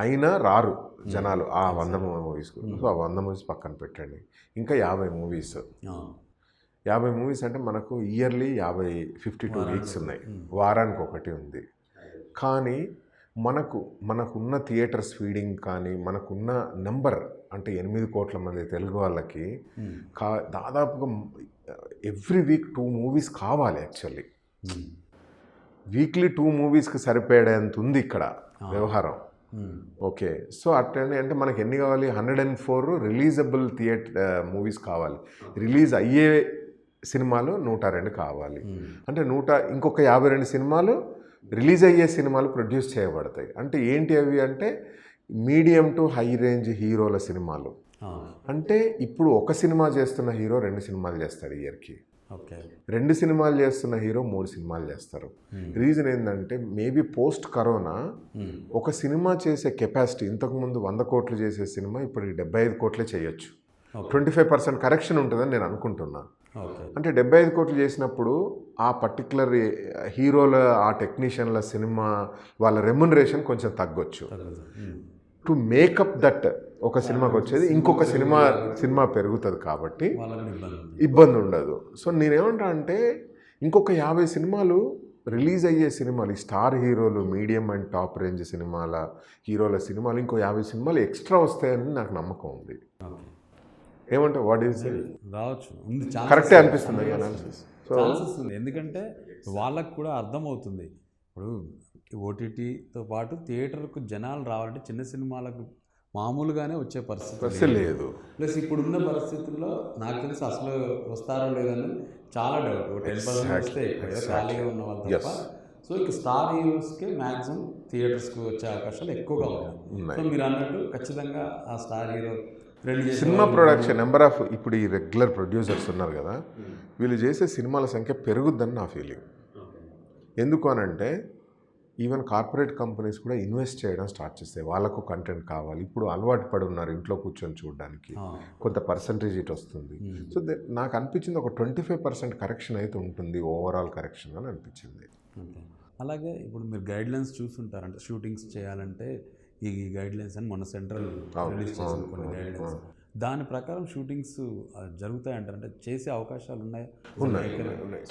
అయినా రారు జనాలు ఆ 100 మూవీస్కు. సో ఆ 100 మూవీస్ పక్కన పెట్టండి, ఇంకా 50 మూవీస్. 50 మూవీస్ అంటే మనకు ఇయర్లీ 52 వీక్స్ ఉన్నాయి, వారానికి ఒకటి ఉంది. కానీ మనకున్న థియేటర్స్ ఫీడింగ్ కానీ మనకున్న నెంబర్ అంటే 8 కోట్ల మంది తెలుగు వాళ్ళకి దాదాపుగా ఎవ్రీ వీక్ 2 మూవీస్ కావాలి. యాక్చువల్లీ వీక్లీ 2 మూవీస్కి సరిపోయేంత ఉంది ఇక్కడ వ్యవహారం. ఓకే, సో అట్లనే అంటే మనకి ఎన్ని కావాలి? 104 రిలీజబుల్ మూవీస్ కావాలి. రిలీజ్ అయ్యే సినిమాలు 102 కావాలి. అంటే ఇంకొక 52 సినిమాలు రిలీజ్ అయ్యే సినిమాలు ప్రొడ్యూస్ చేయబడతాయి. అంటే ఏంటి అవి అంటే మీడియం టు హై రేంజ్ హీరోల సినిమాలు. అంటే ఇప్పుడు ఒక సినిమా చేస్తున్న హీరో 2 సినిమాలు చేస్తాడు ఇయర్కి. 2 సినిమాలు చేస్తున్న హీరో 3 సినిమాలు చేస్తారు. రీజన్ ఏంటంటే మేబీ పోస్ట్ కరోనా ఒక సినిమా చేసే కెపాసిటీ ఇంతకుముందు 100 కోట్లు చేసే సినిమా ఇప్పుడు 75 కోట్లే చేయొచ్చు. 25% కరెక్షన్ ఉంటుందని నేను అనుకుంటున్నా. అంటే 75 కోట్లు చేసినప్పుడు ఆ పర్టికులర్ హీరోల ఆ టెక్నీషియన్ల సినిమా వాళ్ళ రెమ్యునరేషన్ కొంచెం తగ్గొచ్చు. టు మేకప్ దట్ ఒక సినిమాకి వచ్చేది ఇంకొక సినిమా పెరుగుతుంది కాబట్టి ఇబ్బంది ఉండదు. సో నేనేమంటా అంటే ఇంకొక 50 సినిమాలు రిలీజ్ అయ్యే సినిమాలు, ఈ స్టార్ హీరోలు మీడియం అండ్ టాప్ రేంజ్ హీరోల సినిమాలు ఇంకో 50 సినిమాలు ఎక్స్ట్రా వస్తాయని నాకు నమ్మకం ఉంది. ఏమంటే వాట్ ఈస్ రావచ్చు, కరెక్టే అనిపిస్తుంది అనాలిసిస్. ఛాన్సెస్ ఉంది, ఎందుకంటే వాళ్ళకు కూడా అర్థమవుతుంది. ఇప్పుడు ఓటీటీతో పాటు థియేటర్కు జనాలు రావాలంటే చిన్న సినిమాలకు మామూలుగానే వచ్చే పరిస్థితి లేదు. ప్లస్ ఇప్పుడున్న పరిస్థితుల్లో నాకు తెలిసి అసలు వస్తారో లేదని చాలా డౌట్. 10% వస్తే ఖాళీగా ఉన్న వాళ్ళు తప్ప. సో ఇక స్టార్ హీరోస్కే మ్యాక్సిమం థియేటర్స్కి వచ్చే అవకాశాలు ఎక్కువగా ఉన్నాయి. సో మీరు అన్నట్టు ఖచ్చితంగా ఆ star hero cinema production number of ఇప్పుడు ఈ రెగ్యులర్ ప్రొడ్యూసర్స్ ఉన్నారు కదా, వీళ్ళు చేసే సినిమాల సంఖ్య పెరుగుద్దని నా ఫీలింగ్. ఎందుకు అనంటే ఈవెన్ కార్పొరేట్ కంపెనీస్ కూడా ఇన్వెస్ట్ చేయడం స్టార్ట్ చేస్తాయి. వాళ్ళకు కంటెంట్ కావాలి. ఇప్పుడు అలవాటు పడి ఉన్నారు ఇంట్లో కూర్చొని చూడడానికి, కొంత పర్సంటేజ్ ఇట్ వస్తుంది. సో నాకు అనిపించింది ఒక 25% కరెక్షన్ అయితే ఉంటుంది, ఓవరాల్ కరెక్షన్ అని అనిపించింది. అలాగే ఇప్పుడు మీరు గైడ్లైన్స్ చూస్తుంటారు, అంటే షూటింగ్స్ చేయాలంటే ఈ గైడ్లైన్స్ అని మొన్న సెంట్రల్ రిలీజ్ చేసిన కొన్ని గైడ్లైన్స్, దాని ప్రకారం షూటింగ్స్ జరుగుతాయంటారు. అంటే చేసే అవకాశాలు ఉన్నాయి.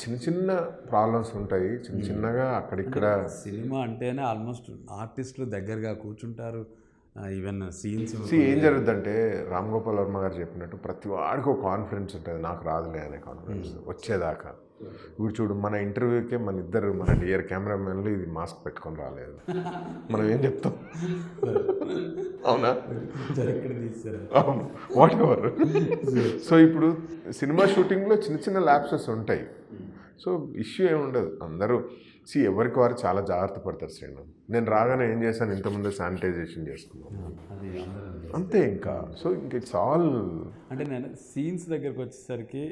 చిన్న చిన్న ప్రాబ్లమ్స్ ఉంటాయి, చిన్నగా అక్కడిక్కడ. సినిమా అంటేనే ఆల్మోస్ట్ ఆర్టిస్టులు దగ్గరగా కూర్చుంటారు. ఈవెన్ సీన్స్ ఏం జరుగుద్దంటే రామ్ గోపాల్ వర్మ గారు చెప్పినట్టు ప్రతి వాడికి ఒక కాన్ఫిడెన్స్ ఉంటుంది, నాకు రాదులే అనే కాన్ఫిడెన్స్ వచ్చేదాకా. ఇప్పుడు చూడు మన ఇంటర్వ్యూకే మన డియర్ కెమెరామెన్లు ఇది మాస్క్ పెట్టుకొని రాలేదు, మనం ఏం చెప్తాం? అవునా? అవును, వాట్ ఎవర్. సో ఇప్పుడు సినిమా షూటింగ్లో చిన్న చిన్న ల్యాప్సెస్ ఉంటాయి. సో ఇష్యూ ఏమి ఉండదు, అందరూ ఎవరికి వారు చాలా జాగ్రత్త పడతారు. శ్రీను నేను రాగానే ఏం చేశాను, ఇంతకుముందు శానిటైజేషన్ చేసుకున్నాను అంతే. ఇంకా సో ఇంక ఇట్స్ ఆల్. అంటే నేను సీన్స్ దగ్గరకు వచ్చేసరికి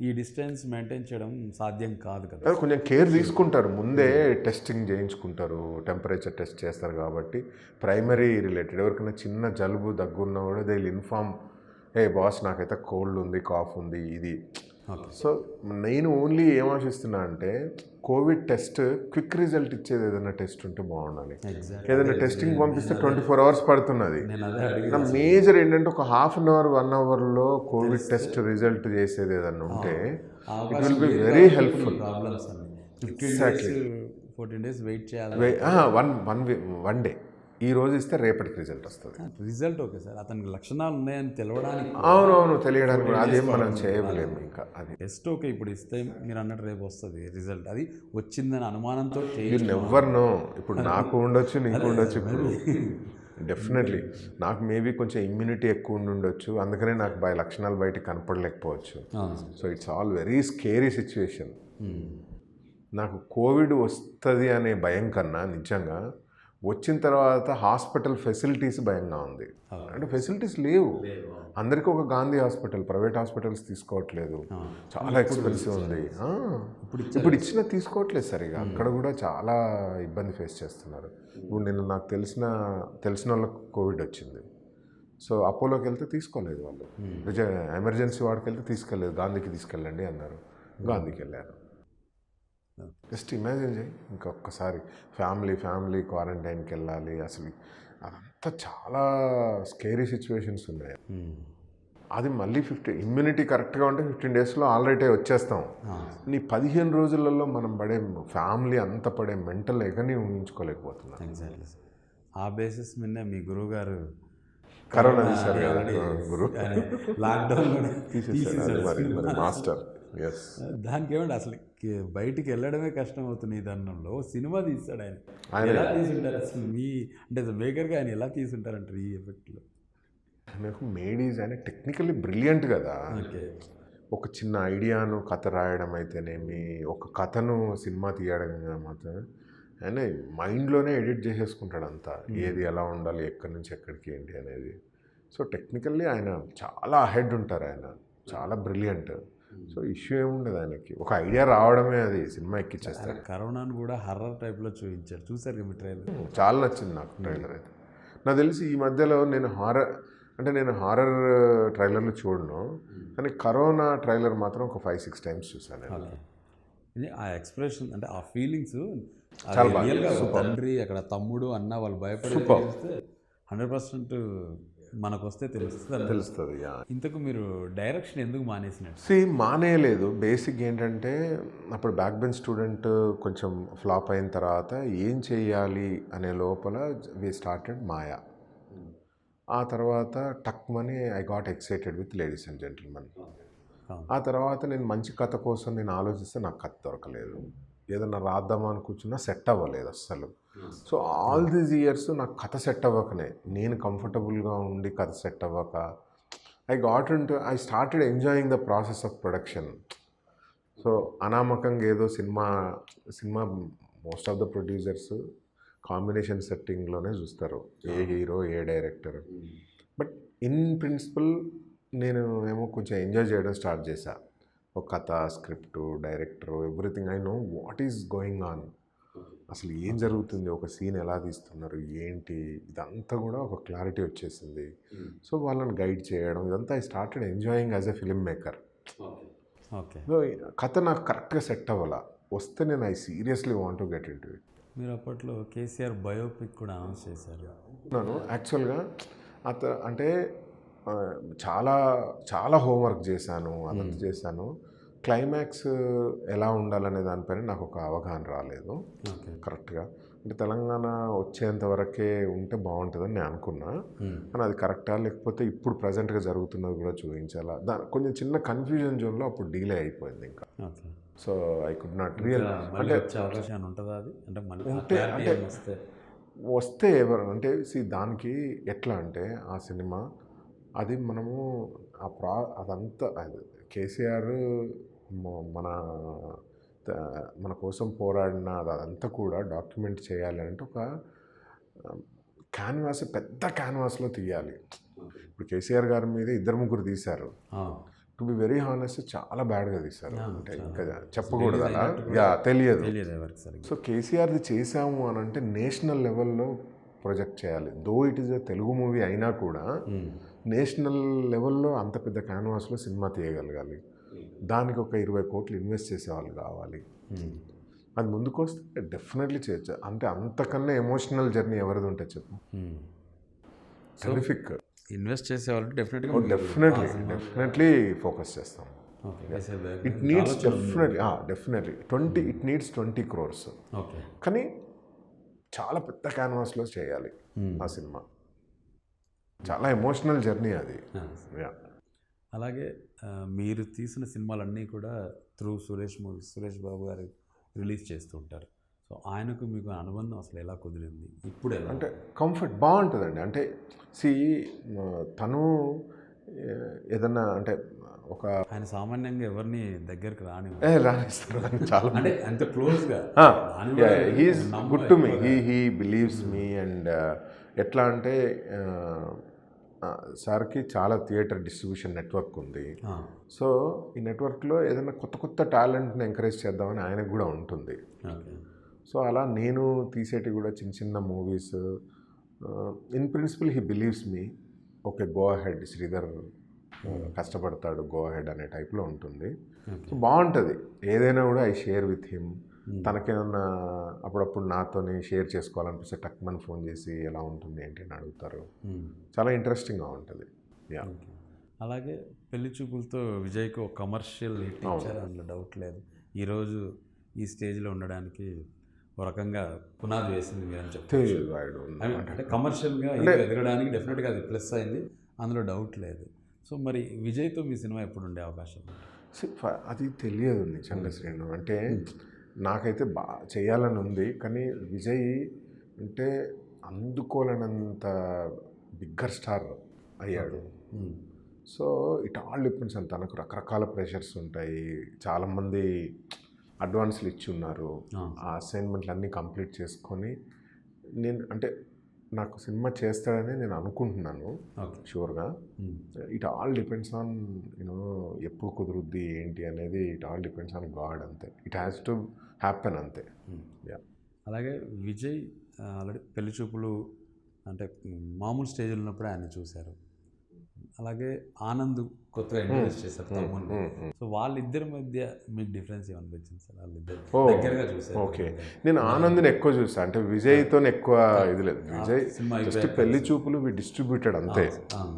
ఈ డిస్టెన్స్ మెయింటైన్ చేయడం సాధ్యం కాదు కదా. కొంచెం కేర్ తీసుకుంటారు, ముందే టెస్టింగ్ చేయించుకుంటారు, టెంపరేచర్ టెస్ట్ చేస్తారు కాబట్టి ప్రైమరీ రిలేటెడ్. ఎవరికైనా చిన్న జలుబు దగ్గున్నా కూడా they will inform, A boss నాకైతే కోల్డ్ ఉంది, కాఫ్ ఉంది, ఇది ఓకే. సో నేను ఓన్లీ ఏం ఆశిస్తున్నా అంటే కోవిడ్ టెస్ట్ క్విక్ రిజల్ట్ ఇచ్చేది ఏదైనా టెస్ట్ ఉంటే బాగుండాలి. ఎగ్జాక్ట్. ఏదైనా టెస్టింగ్ పంపిస్తే 24 hours పడుతున్నది. నేను అదే నా మేజర్ ఏంటంటే ఒక ½ an hour 1 hourలో కోవిడ్ టెస్ట్ రిజల్ట్ చేసేది ఏదన్నా ఉంటే it will be very helpful. Problems అన్ని 15 days 14 days వెయిట్ చేయాలి. వన్ డే ఈ రోజు ఇస్తే రేపటికి రిజల్ట్ వస్తుంది. రిజల్ట్ ఓకే సార్, అతనికి లక్షణాలు ఉన్నాయని తెలవడానికి అవునవును, తెలియడానికి కూడా అదేం మనం చేయలేము ఇంకా. అది టెస్ట్ ఓకే ఇప్పుడు ఇస్తే మీరు అన్నట్టు రేపు వస్తుంది రిజల్ట్, అది వచ్చిందని అనుమానంతో యూ నెవర్ నో. ఇప్పుడు నాకు ఉండొచ్చు, నీకు ఉండొచ్చు. ఇప్పుడు డెఫినెట్లీ నాకు మేబీ కొంచెం ఇమ్యూనిటీ ఎక్కువ ఉండొచ్చు, అందుకనే నాకు లక్షణాలు బయటకు కనపడలేకపోవచ్చు. So it's all very scary situation. నాకు కోవిడ్ వస్తుంది అనే భయం కన్నా నిజంగా వచ్చిన తర్వాత హాస్పిటల్ ఫెసిలిటీస్ భయంగా ఉంది. అంటే ఫెసిలిటీస్ లేవు అందరికీ. ఒక గాంధీ హాస్పిటల్, ప్రైవేట్ హాస్పిటల్స్ తీసుకోవట్లేదు, చాలా ఎక్స్పెన్సివ్ ఉంది. ఇప్పుడు ఇచ్చినా తీసుకోవట్లేదు సరిగా, అక్కడ కూడా చాలా ఇబ్బంది ఫేస్ చేస్తున్నారు. ఇప్పుడు నేను నాకు తెలిసిన వాళ్ళకి కోవిడ్ వచ్చింది. సో అపోలోకి వెళ్తే తీసుకోలేదు వాళ్ళు, ఎమర్జెన్సీ వాడికి వెళ్తే తీసుకెళ్ళలేదు, గాంధీకి తీసుకెళ్ళండి అన్నారు, గాంధీకి వెళ్ళారు. జస్ట్ ఇమాజిన్ చేయి, ఇంకొకసారి ఫ్యామిలీ క్వారంటైన్కి వెళ్ళాలి. అసలు అదంతా చాలా స్కేరీ సిచ్యువేషన్స్ ఉన్నాయి. అది మళ్ళీ ఇమ్యూనిటీ కరెక్ట్గా ఉంటే 15 daysలో ఆల్రెడీ వచ్చేస్తాం. నీ 15 రోజులలో మనం పడే ఫ్యామిలీ అంత పడే మెంటల్ ఎగని ఊహించుకోలేకపోతున్నాం. ఆ బేసిస్ మీద మీ గురువు గారు కరోనా తీశారు కదా, గురువు లాక్డౌన్ తీసేసారు మరి మాస్టర్. దానికి ఏమంటే అసలు బయటికి వెళ్ళడమే కష్టం అవుతుంది ఈ దండంలో సినిమా తీస్తాడు ఆయన. ఎలా తీసుంటారు అసలు మీ అంటే మేకర్గా ఆయన ఎలా తీసుంటారంటారు ఈ ఎఫెక్ట్లో? నాకు మేడీస్ ఆయన టెక్నికల్లీ బ్రిలియంట్ కదా. ఒక చిన్న ఐడియాను కథ రాయడం అయితేనేమి, ఒక కథను సినిమా తీయడం మాత్రమే ఆయన మైండ్లోనే ఎడిట్ చేసేసుకుంటాడు అంతా, ఏది ఎలా ఉండాలి, ఎక్కడి నుంచి ఎక్కడికి ఏంటి అనేది. సో టెక్నికల్లీ ఆయన చాలా అహెడ్ ఉంటారు, ఆయన చాలా బ్రిలియంట్. సో ఇష్యూ ఏముండదు ఆయనకి, ఒక ఐడియా రావడమే అది సినిమా ఎక్కిచ్చేస్తాడు. కరోనాను కూడా హర్రర్ టైప్లో చూపించారు, చూసారు మీ ట్రైలర్? చాలా నచ్చింది నాకు ట్రైలర్ అయితే. నాకు తెలిసి ఈ మధ్యలో నేను హారర్ ట్రైలర్లు చూడను, కానీ కరోనా ట్రైలర్ మాత్రం ఒక 5-6 times చూసాను. ఆ ఎక్స్ప్రెషన్ అంటే ఆ ఫీలింగ్స్ చాలా బాగా, తండ్రి అక్కడ తమ్ముడు అన్న వాళ్ళు భయపడి 100% మనకు వస్తే తెలుస్తుంది. ఇంతకు మీరు డైరెక్షన్ ఎందుకు మానేసినట్టు? మానేయలేదు. బేసిక్ ఏంటంటే అప్పుడు బ్యాక్ బెంచ్ స్టూడెంట్ కొంచెం ఫ్లాప్ అయిన తర్వాత ఏం చేయాలి అనే లోపల వి స్టార్టెడ్ మాయా. ఆ తర్వాత టక్మని I got excited with ladies and gentlemen. ఆ తర్వాత నేను మంచి కథ కోసం నేను ఆలోచిస్తే నాకు కథ దొరకలేదు, ఏదన్నా రాద్దామా అని కూర్చున్నా సెట్ అవ్వలేదు అస్సలు. సో ఆల్ దీస్ ఇయర్స్ నాకు కథ సెట్ అవ్వకనే, నేను కంఫర్టబుల్గా ఉండి కథ సెట్ అవ్వక I started enjoying the process of production. So అనామకంగా ఏదో cinema most of the producers combination సెట్టింగ్లోనే చూస్తారు, ఏ హీరో ఏ డైరెక్టర్. బట్ ఇన్ ప్రిన్సిపల్ నేను ఏమో కొంచెం ఎంజాయ్ చేయడం స్టార్ట్ చేశా. ఒక కథ, script, director, everything I know what is going on, అసలు ఏం జరుగుతుంది, ఒక సీన్ ఎలా తీస్తున్నారు ఏంటి, ఇదంతా కూడా ఒక క్లారిటీ వచ్చేసింది. సో వాళ్ళని గైడ్ చేయడం ఇదంతా I started enjoying as a film maker. Okay. So కథ నాకు కరెక్ట్గా సెట్ అవ్వాలా, వస్తే నేను I seriously want to get in to it. మీరు అప్పట్లో కేసీఆర్ బయోపిక్ కూడా అనౌన్స్ చేశారు. నేను యాక్చువల్గా అంటే చాలా హోంవర్క్ చేశాను, అదంతా చేశాను. క్లైమాక్స్ ఎలా ఉండాలనే దానిపైన నాకు ఒక అవగాహన రాలేదు కరెక్ట్గా. అంటే తెలంగాణ వచ్చేంత వరకే ఉంటే బాగుంటుందని నేను అనుకున్నా, కానీ అది కరెక్టా లేకపోతే ఇప్పుడు ప్రజెంట్గా జరుగుతున్నది కూడా చూపించాలా, కొంచెం చిన్న కన్ఫ్యూజన్ జోన్లో అప్పుడు డీలే అయిపోయింది ఇంకా. So I could not real అంటే అవకాశం ఉంటుందా అది అంటే వస్తే ఎవరు అంటే దానికి ఎట్లా అంటే ఆ సినిమా అది మనము అదంతా కేసీఆర్ మన కోసం పోరాడిన అదంతా కూడా డాక్యుమెంట్ చేయాలి అంటే ఒక క్యాన్వాస్, పెద్ద క్యాన్వాస్లో తీయాలి. ఇప్పుడు కేసీఆర్ గారి మీద 2-3 తీశారు, టు బి వెరీ హానెస్ట్ చాలా బ్యాడ్గా తీశారు. అంటే ఇంకా చెప్పకూడదు అలా, తెలియదు. సో కేసీఆర్ది చేసాము అని అంటే నేషనల్ లెవెల్లో ప్రొజెక్ట్ చేయాలి. Though it is a Telugu movie అయినా కూడా నేషనల్ లెవెల్లో అంత పెద్ద క్యాన్వాస్లో సినిమా తీయగలగాలి. దానికి ఒక 20 కోట్లు ఇన్వెస్ట్ చేసేవాళ్ళు కావాలి. అది ముందుకు వస్తే డెఫినెట్లీ చేయొచ్చు. అంటే అంతకన్నా ఎమోషనల్ జర్నీ ఎవరిది ఉంటుంది చెప్పు. టెరిఫిక్. ఇన్వెస్ట్ చేసేవాళ్ళు డెఫినెట్లీ ఫోకస్ చేస్తాం. It needs definitely it needs 20 crores. కానీ చాలా పెద్ద క్యాన్వాస్లో చేయాలి ఆ సినిమా. చాలా ఎమోషనల్ జర్నీ అది. అలాగే మీరు తీసిన సినిమాలన్నీ కూడా త్రూ సురేష్ బాబు గారు రిలీజ్ చేస్తూ ఉంటారు. సో ఆయనకు మీకు అనుబంధం అసలు ఎలా కుదిరింది? ఇప్పుడు ఎలా అంటే కంఫర్ట్ బాగుంటుందండి. అంటే తను ఏదన్నా అంటే ఒక ఆయన సామాన్యంగా ఎవరిని దగ్గరికి రానిస్తారు చాలా అంటే అంత క్లోజ్గా. He's good to me. He believes me. And ఎట్లా అంటే సార్కి చాలా థియేటర్ డిస్ట్రిబ్యూషన్ నెట్వర్క్ ఉంది. సో ఈ నెట్వర్క్లో ఏదైనా కొత్త టాలెంట్ని ఎంకరేజ్ చేద్దామని ఆయనకు కూడా ఉంటుంది. సో అలా నేను తీసేటివి కూడా చిన్న movies. In principle he believes me. Okay, go ahead, Sridhar కష్టపడతాడు, గో అహెడ్ అనే టైప్లో ఉంటుంది. సో బాగుంటుంది. ఏదైనా కూడా ఐ షేర్ విత్ హిమ్. తనకేమన్నా అప్పుడప్పుడు నాతోని షేర్ చేసుకోవాలనిపిస్తే టక్మన్ ఫోన్ చేసి ఎలా ఉంటుంది ఏంటి అని అడుగుతారు. చాలా ఇంట్రెస్టింగ్గా ఉంటుంది. అలాగే పెళ్లి చూపులతో విజయ్కి ఒక కమర్షియల్ హిట్ ఇచ్చారు, అందులో డౌట్ లేదు. ఈరోజు ఈ స్టేజ్లో ఉండడానికి ఒక రకంగా పునాది వేసింది మీరు అని చెప్తారు. అంటే కమర్షియల్గా ఎదగడానికి డెఫినెట్గా అది ప్లస్ అయింది, అందులో డౌట్ లేదు. సో మరి విజయ్తో మీ సినిమా ఎప్పుడు ఉండే అవకాశం? అది తెలియదు నిజంగా శ్రీను. అంటే నాకైతే బాగా చేయాలని ఉంది, కానీ విజయ్ అంటే అందుకోలేనంత బిగ్గర్ స్టార్ అయ్యాడు. సో ఇట్ ఆల్ డిపెండ్స్ అని. తనకు రకరకాల ప్రెషర్స్ ఉంటాయి. చాలామంది అడ్వాన్స్లు ఇచ్చి ఉన్నారు. ఆ అసైన్మెంట్లు అన్నీ కంప్లీట్ చేసుకొని నేను అంటే నాకు సినిమా చేస్తాడని నేను అనుకుంటున్నాను షూర్గా. ఇట్ ఆల్ డిపెండ్స్ ఆన్ ఎప్పుడు కుదురుద్ది ఏంటి అనేది. It all depends on God అంతే. ఇట్ హ్యాస్ టు హ్యాపెన్ అంతే. అలాగే విజయ్ ఆల్రెడీ పెళ్లి చూపులు అంటే మామూలు స్టేజ్లో ఉన్నప్పుడే ఆయన చూశారు. అలాగే ఆనంద్ కొత్తగా ఇంట్రడ్యూస్ చేశారు తమ్ముని. సో వాళ్ళిద్దరి మధ్య మీకు డిఫరెన్స్ ఏమనిపించింది సార్? వాళ్ళిద్దరు దగ్గరగా చూసారు. ఓకే, నేను ఆనంద్ని ఎక్కువ చూసాను. అంటే విజయ్తో ఎక్కువ ఇది లేదు. Vijay just Pelli Choopulu we distributed అంతే.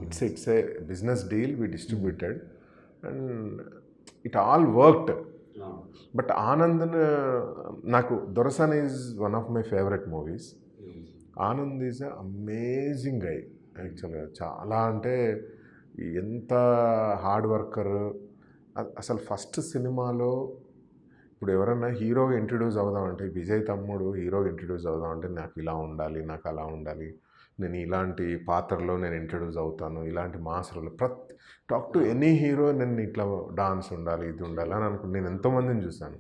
It's a business deal, we distributed and it all worked. But Anand నాకు Dorasani is one of my favourite movies. Anand is a amazing guy యాక్చువల్గా. చాలా అంటే ఎంత హార్డ్ వర్కర్. అసలు ఫస్ట్ సినిమాలో ఇప్పుడు ఎవరన్నా హీరోగా ఇంట్రడ్యూస్ అవుదామంటే, విజయ్ తమ్ముడు హీరోగా ఇంట్రడ్యూస్ అవుదామంటే నాకు ఇలా ఉండాలి, నాకు అలా ఉండాలి, నేను ఇలాంటి పాత్రలో నేను ఇంట్రడ్యూస్ అవుతాను, ఇలాంటి మాసరులు టాక్ టు ఎనీ హీరో నేను ఇట్లా డాన్స్ ఉండాలి, ఇది ఉండాలి అని అనుకుంటే నేను ఎంతోమందిని చూశాను.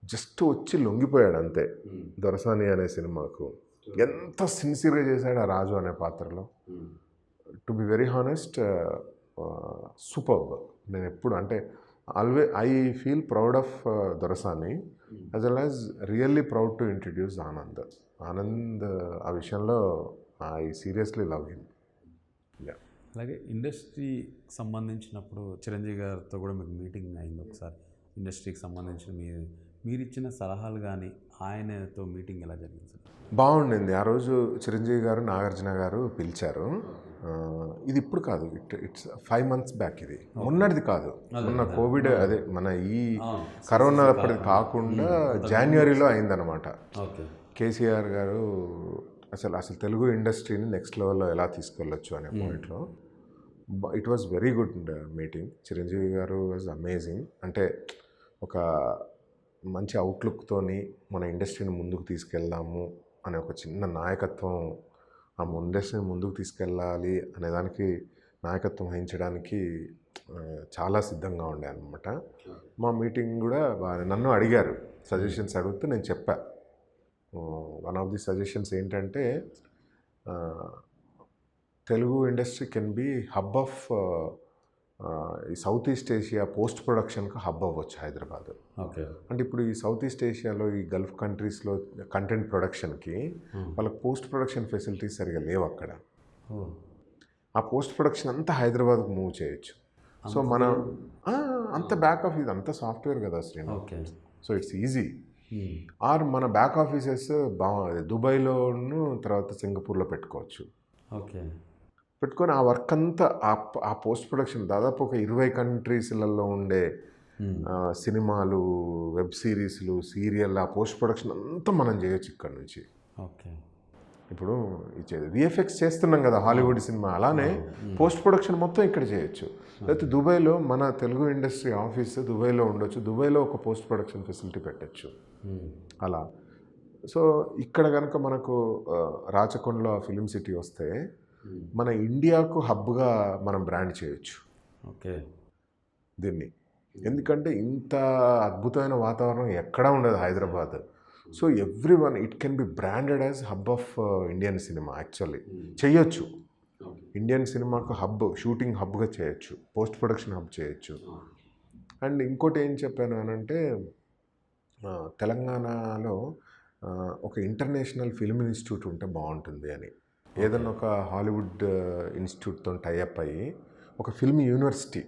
జస్ట్ వచ్చి లొంగిపోయాడు అంతే. దొరసాని అనే సినిమాకు ఎంత సిన్సియర్గా చేశాడు ఆ రాజు అనే పాత్రలో. To be very honest, superb. నేను ఎప్పుడు అంటే I feel proud of Dorasani as well as really proud to introduce Anand. ఆ విషయంలో ఐ సీరియస్లీ లవ్ హిమ్. అలాగే ఇండస్ట్రీకి సంబంధించినప్పుడు చిరంజీవి గారితో కూడా మీకు మీటింగ్ అయింది ఒకసారి. ఇండస్ట్రీకి సంబంధించిన మీరు ఇచ్చిన సలహాలు కానీ ఆయనతో మీటింగ్ ఎలా జరిగింది సార్? బాగుండింది. ఆ రోజు చిరంజీవి గారు, నాగార్జున గారు పిలిచారు. ఇది ఇప్పుడు కాదు, ఇట్స్ 5 months బ్యాక్. ఇది మొన్నటిది కాదు, మొన్న కోవిడ్ అదే మన ఈ కరోనా అప్పటిది కాకుండా జనవరిలో అయిందనమాట. కేసీఆర్ గారు అసలు తెలుగు ఇండస్ట్రీని నెక్స్ట్ లెవెల్లో ఎలా తీసుకెళ్ళొచ్చు అనే పాయింట్లో it was very good meeting. Chiranjeevi గారు వాజ్ అమేజింగ్. అంటే ఒక మంచి అవుట్లుక్తోని మన ఇండస్ట్రీని ముందుకు తీసుకెళ్దాము అనే ఒక చిన్న నాయకత్వం, ఆ ఇండస్ట్రీని ముందుకు తీసుకెళ్ళాలి అనే దానికి నాయకత్వం వహించడానికి చాలా సిద్ధంగా ఉండే అనమాట. మా మీటింగ్ కూడా నన్ను అడిగారు, సజెషన్స్ అడిగితే నేను చెప్పా. వన్ ఆఫ్ ది సజెషన్స్ ఏంటంటే Telugu industry can be hub of ఈ సౌత్ ఈస్ట్ ఏషియా పోస్ట్ ప్రొడక్షన్కి హబ్ అవ్వచ్చు హైదరాబాద్. ఓకే. అంటే ఇప్పుడు ఈ సౌత్ ఈస్ట్ ఏషియాలో ఈ గల్ఫ్ కంట్రీస్లో కంటెంట్ ప్రొడక్షన్కి వాళ్ళకి పోస్ట్ ప్రొడక్షన్ ఫెసిలిటీస్ సరిగా లేవు అక్కడ. ఆ పోస్ట్ ప్రొడక్షన్ అంతా హైదరాబాద్కు మూవ్ చేయొచ్చు. సో మన అంత బ్యాక్ ఆఫీస్ అంత సాఫ్ట్వేర్ కదా Srinu. Okay. So it's easy. Or మన బ్యాక్ ఆఫీసెస్ దుబాయ్లోను తర్వాత సింగపూర్లో పెట్టుకోవచ్చు. ఓకే. పెట్టుకొని ఆ వర్క్ అంతా ఆ పోస్ట్ ప్రొడక్షన్ దాదాపు ఒక 20 కంట్రీస్లలో ఉండే సినిమాలు, వెబ్ సిరీస్లు, సీరియల్, ఆ పోస్ట్ ప్రొడక్షన్ అంతా మనం చేయొచ్చు ఇక్కడ నుంచి. ఓకే. ఇప్పుడు విఎఫ్ఎక్స్ చేస్తున్నాం కదా హాలీవుడ్ సినిమా, అలానే పోస్ట్ ప్రొడక్షన్ మొత్తం ఇక్కడ చేయొచ్చు. లేకపోతే దుబాయ్లో మన తెలుగు ఇండస్ట్రీ ఆఫీస్ దుబాయ్లో ఉండొచ్చు, దుబాయ్లో ఒక పోస్ట్ ప్రొడక్షన్ ఫెసిలిటీ పెట్టచ్చు అలా. సో ఇక్కడ కనుక మనకు రాచకొండలో ఫిలిం సిటీ వస్తే మన ఇండియాకు హబ్గా మనం బ్రాండ్ చేయొచ్చు. ఓకే. దీన్ని ఎందుకంటే ఇంత అద్భుతమైన వాతావరణం ఎక్కడా ఉండదు Hyderabad. So every one it can be branded as hub of Indian cinema. Actually చేయొచ్చు, ఇండియన్ సినిమాకు హబ్, షూటింగ్ హబ్గా చేయొచ్చు, పోస్ట్ ప్రొడక్షన్ హబ్ చేయొచ్చు. అండ్ ఇంకోటి ఏం చెప్పాను అనంటే తెలంగాణలో ఒక ఇంటర్నేషనల్ ఫిల్మ్ ఇన్స్టిట్యూట్ ఉంటే బాగుంటుంది అని. ఏదన్నా ఒక హాలీవుడ్ ఇన్స్టిట్యూట్తో టైఅప్ అయ్యి ఒక ఫిల్మ్ యూనివర్సిటీ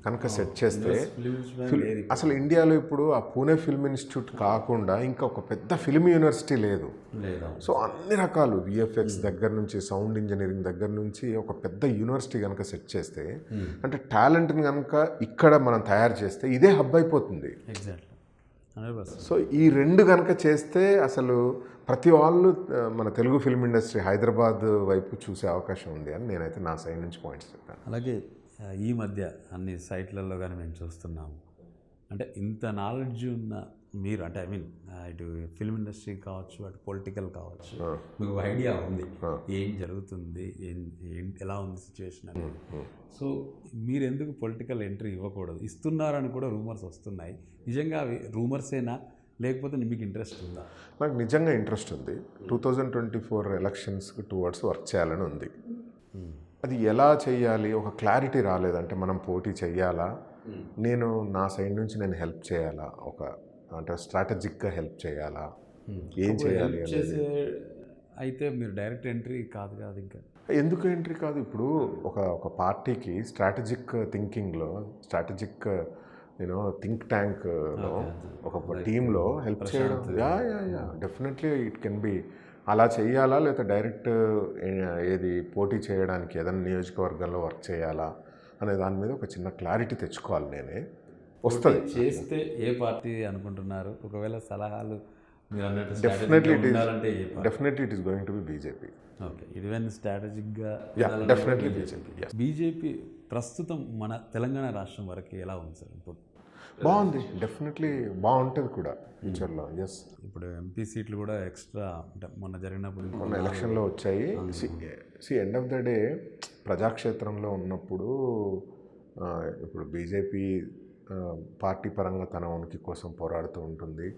కనుక సెట్ చేస్తే అసలు ఇండియాలో ఇప్పుడు ఆ పూణే ఫిల్మ్ ఇన్స్టిట్యూట్ కాకుండా ఇంకా ఒక పెద్ద ఫిల్మ్ యూనివర్సిటీ లేదు. సో అన్ని రకాలు విఎఫ్ఎక్స్ దగ్గర నుంచి సౌండ్ ఇంజనీరింగ్ దగ్గర నుంచి ఒక పెద్ద యూనివర్సిటీ కనుక సెట్ చేస్తే, అంటే టాలెంట్ని కనుక ఇక్కడ మనం తయారు చేస్తే ఇదే హబ్ అయిపోతుంది. సో ఈ రెండు కనుక చేస్తే అసలు ప్రతి వాళ్ళు మన తెలుగు ఫిల్మ్ ఇండస్ట్రీ హైదరాబాద్ వైపు చూసే అవకాశం ఉంది అని నేనైతే నా సైడ్ నుంచి పాయింట్స్ చెప్పాను. అలాగే ఈ మధ్య అన్ని సైట్లలో కానీ మేము చూస్తున్నాము, అంటే ఇంత నాలెడ్జ్ ఉన్న మీరు, అంటే ఐ మీన్ ఇటు ఫిల్మ్ ఇండస్ట్రీ కావచ్చు, అటు పొలిటికల్ కావచ్చు, మీకు ఐడియా ఉంది ఏం జరుగుతుంది, ఎలా ఉంది సిచ్యువేషన్ అనేది. సో మీరు ఎందుకు పొలిటికల్ ఎంట్రీ ఇవ్వకూడదు? ఇస్తున్నారని కూడా రూమర్స్ వస్తున్నాయి. నిజంగా అవి రూమర్సేనా, లేకపోతే మీకు ఇంట్రెస్ట్ ఉందా? నాకు నిజంగా ఇంట్రెస్ట్ ఉంది. 2024 ఎలక్షన్స్కి టువర్డ్స్ వర్క్ చేయాలని ఉంది. అది ఎలా చేయాలి ఒక క్లారిటీ రాలేదంటే మనం పోటీ చేయాలా, నేను నా సైడ్ నుంచి నేను హెల్ప్ చేయాలా, ఒక అంటే స్ట్రాటజిక్గా హెల్ప్ చేయాలా, ఏం చేయాలి అనేది. అయితే మీరు డైరెక్ట్ ఎంట్రీ కాదు కాదు ఇంకా ఎందుకు ఎంట్రీ కాదు? ఇప్పుడు ఒక పార్టీకి స్ట్రాటజిక్ థింకింగ్లో, స్ట్రాటజిక్ థింక్ ట్యాంక్లో, ఒక టీంలో హెల్ప్ చేయడం, yeah definitely it can be. అలా చేయాలా లేకపోతే డైరెక్ట్ ఏది పోటీ చేయడానికి ఏదైనా నియోజకవర్గంలో వర్క్ చేయాలా అనే దాని మీద ఒక చిన్న క్లారిటీ తెచ్చుకోవాలి. నేనే వస్తుంది చేస్తే ఏ పార్టీ అనుకుంటున్నారు? ఒకవేళ సలహాలు మీరు అన్నట్టు definitely it is going to be BJP. Okay. Even స్ట్రాటజిక్గా డెఫినెట్లీ బీజేపీ. బీజేపీ ప్రస్తుతం మన తెలంగాణ రాష్ట్రం వరకు ఎలా ఉంది సార్? ఇప్పుడు బాగుంది, డెఫినెట్లీ బాగుంటుంది కూడా ఫ్యూచర్లో. ఎస్, ఇప్పుడు ఎంపీ సీట్లు కూడా ఎక్స్ట్రా, అంటే మొన్న జరిగినప్పుడు మొన్న ఎలక్షన్లో వచ్చాయి. ఎండ్ ఆఫ్ ద డే ప్రజాక్షేత్రంలో ఉన్నప్పుడు ఇప్పుడు బీజేపీ పార్టీ పరంగా తన ఉనికి కోసం పోరాడుతూ ఉంటుంది.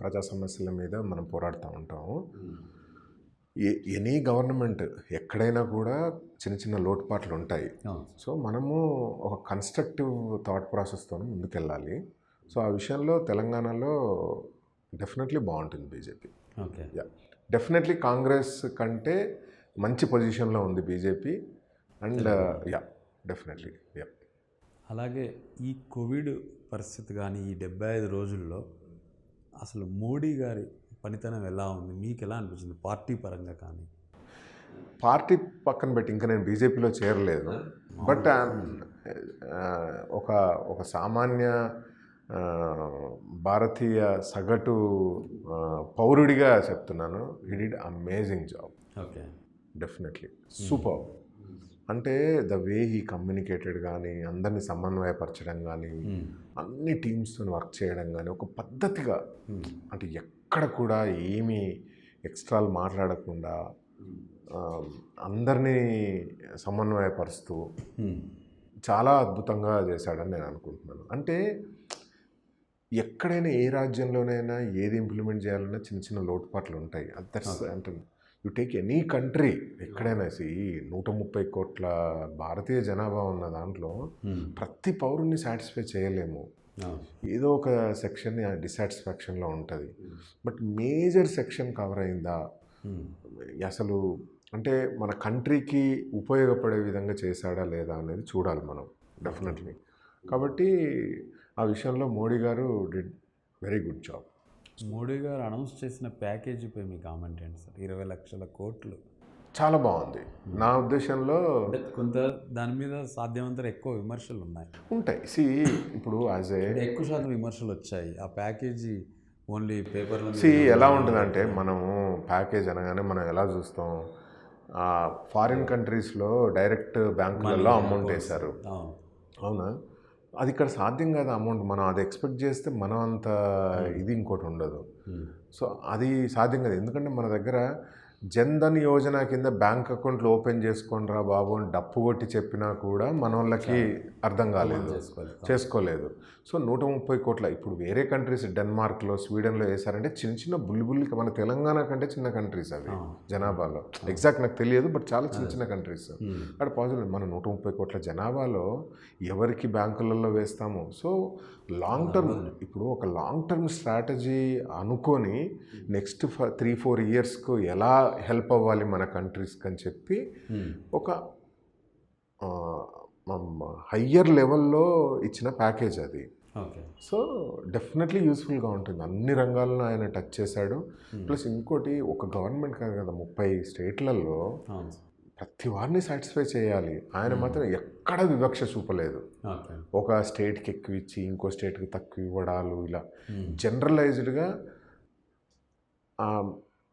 ప్రజా సమస్యల మీద మనం పోరాడుతూ ఉంటాము. ఎనీ గవర్నమెంట్ ఎక్కడైనా కూడా చిన్న చిన్న లోటుపాట్లు ఉంటాయి. సో మనము ఒక కన్స్ట్రక్టివ్ థాట్ ప్రాసెస్తో ముందుకెళ్ళాలి. సో ఆ విషయంలో తెలంగాణలో డెఫినెట్లీ బాగుంటుంది బీజేపీ. ఓకే. డెఫినెట్లీ కాంగ్రెస్ కంటే మంచి పొజిషన్లో ఉంది బీజేపీ. And definitely. అలాగే ఈ కోవిడ్ పరిస్థితి కానీ ఈ 75 రోజుల్లో అసలు మోడీ గారి పనితనం ఎలా ఉంది, మీకు ఎలా అనిపించింది పార్టీ పరంగా? కానీ పార్టీ పక్కన పెట్టి ఇంకా నేను బీజేపీలో చేరలేదు. బట్ ఒక సామాన్య భారతీయ సగటు పౌరుడిగా చెప్తున్నాను, he did amazing job. Okay. Definitely super. అంటే ద వే హీ కమ్యూనికేటెడ్ కానీ, అందరినీ సమన్వయపరచడం కానీ, అన్ని టీమ్స్తో వర్క్ చేయడం కానీ ఒక పద్ధతిగా, అంటే ఎక్కడ కూడా ఏమీ ఎక్స్ట్రాలు మాట్లాడకుండా అందరినీ సమన్వయపరుస్తూ చాలా అద్భుతంగా చేశాడని నేను అనుకుంటున్నాను. అంటే ఎక్కడైనా ఏ రాజ్యంలోనైనా ఏది ఇంప్లిమెంట్ చేయాలన్నా చిన్న చిన్న లోటుపాట్లు ఉంటాయి. అంటే యు టేక్ ఎనీ కంట్రీ, ఎక్కడైనా 130 కోట్ల భారతీయ జనాభా ఉన్న దాంట్లో ప్రతి పౌరుని సాటిస్ఫై చేయలేము. ఏదో ఒక సెక్షన్ డిసాటిస్ఫాక్షన్లో ఉంటుంది. బట్ మేజర్ సెక్షన్ కవర్ అయిందా అసలు, అంటే మన కంట్రీకి ఉపయోగపడే విధంగా చేశాడా లేదా అనేది చూడాలి మనం. డెఫినెట్లీ. కాబట్టి ఆ విషయంలో మోడీ గారు did very good job. Modi గారు అనౌన్స్ చేసిన ప్యాకేజీపై మీ కామెంట్ ఏంటి సార్? 20 లక్షల కోట్లు చాలా బాగుంది. నా ఉద్దేశంలో అంటే కొంత దాని మీద సాధ్యమంత ఎక్కువ విమర్శలు ఉన్నాయి. ఉంటాయి. ఇప్పుడు యాజ్ ఏ అంటే ఎక్కువ శాతం విమర్శలు వచ్చాయి. ఆ ప్యాకేజీ ఓన్లీ పేపర్లో ఎలా ఉంటుందంటే, మనము ప్యాకేజ్ అనగానే మనం ఎలా చూస్తాం, ఫారిన్ కంట్రీస్లో డైరెక్ట్ బ్యాంకులలో అమౌంట్ వేశారు, అవునా? అది ఇక్కడ సాధ్యం కాదు. అమౌంట్ మనం అది ఎక్స్పెక్ట్ చేస్తే మనం అంత ఇది ఇంకోటి ఉండదు. సో అది సాధ్యం కాదు. ఎందుకంటే మన దగ్గర జన్ధన్ యోజన కింద బ్యాంక్ అకౌంట్లు ఓపెన్ చేసుకోండి రా బాబు అని డప్పు కొట్టి చెప్పినా కూడా మన వాళ్ళకి అర్థం కాలేదు, చేసుకోలేదు. సో 130 కోట్ల ఇప్పుడు వేరే కంట్రీస్ డెన్మార్క్లో, స్వీడన్లో వేశారంటే చిన్న చిన్న బుల్లి మన తెలంగాణ కంటే చిన్న కంట్రీస్ అవి జనాభాలో. ఎగ్జాక్ట్ నాకు తెలియదు, బట్ చాలా చిన్న చిన్న కంట్రీస్. అక్కడ పాజిటివ్ మన 130 కోట్ల జనాభాలో ఎవరికి బ్యాంకులలో వేస్తాము? సో లాంగ్ టర్మ్, ఇప్పుడు ఒక లాంగ్ టర్మ్ స్ట్రాటజీ అనుకొని నెక్స్ట్ 3-4 ఇయర్స్కు ఎలా హెల్ప్ అవ్వాలి మన కంట్రీస్కి అని చెప్పి ఒక హయ్యర్ లెవెల్లో ఇచ్చిన ప్యాకేజ్ అది. సో డెఫినెట్లీ యూస్ఫుల్గా ఉంటుంది. అన్ని రంగాలను ఆయన టచ్ చేశాడు. ప్లస్ ఇంకోటి, ఒక గవర్నమెంట్ కాదు కదా, 30 స్టేట్లలో ప్రతి వారిని సాటిస్ఫై చేయాలి. ఆయన మాత్రం ఎక్కడ వివక్ష చూపలేదు. ఒక స్టేట్కి ఎక్కువ ఇచ్చి ఇంకో స్టేట్కి తక్కువ ఇవ్వడాలు, ఇలా జనరలైజ్డ్గా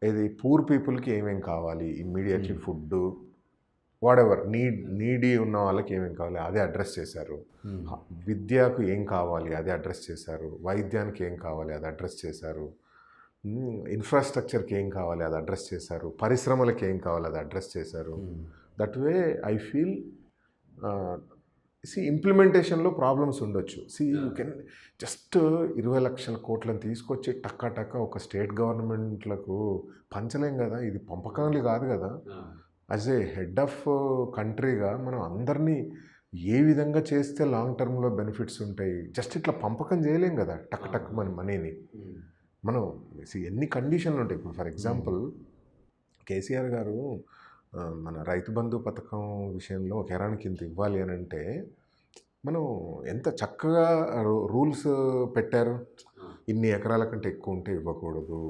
ఇది పూర్ పీపుల్కి ఏమేం కావాలి, ఇమ్మీడియట్లీ ఫుడ్, వాడెవర్ నీడీ ఉన్న వాళ్ళకి ఏమేం కావాలి అదే అడ్రస్ చేశారు. విద్యకు ఏం కావాలి అదే అడ్రస్ చేశారు. వైద్యానికి ఏం కావాలి అది అడ్రస్ చేశారు. ఇన్ఫ్రాస్ట్రక్చర్కి ఏం కావాలి అది అడ్రస్ చేశారు. పరిశ్రమలకి ఏం కావాలి అది అడ్రస్ చేశారు. దట్ వే ఐ ఫీల్ ఇంప్లిమెంటేషన్లో ప్రాబ్లమ్స్ ఉండొచ్చు. యూ కెన్ జస్ట్ 20 లక్షల కోట్లను తీసుకొచ్చి టక్క ఒక స్టేట్ గవర్నమెంట్లకు పంచలేం కదా. ఇది పంపకాలు కాదు కదా. యాజ్ ఏ హెడ్ ఆఫ్ కంట్రీగా మనం అందరినీ ఏ విధంగా చేస్తే లాంగ్ టర్మ్లో బెనిఫిట్స్ ఉంటాయి, జస్ట్ ఇట్లా పంపకం చేయలేం కదా టక్ మన మనీని. మనం ఎన్ని కండిషన్లు ఉంటాయి. ఇప్పుడు ఫర్ ఎగ్జాంపుల్ కేసీఆర్ గారు మన రైతు బంధు పథకం విషయంలో ఒక ఎకరానికి ఇంత ఇవ్వాలి అని అంటే మనం ఎంత చక్కగా రూల్స్ పెట్టారు. ఇన్ని ఎకరాల కంటే ఎక్కువ ఉంటే ఇవ్వకూడదు.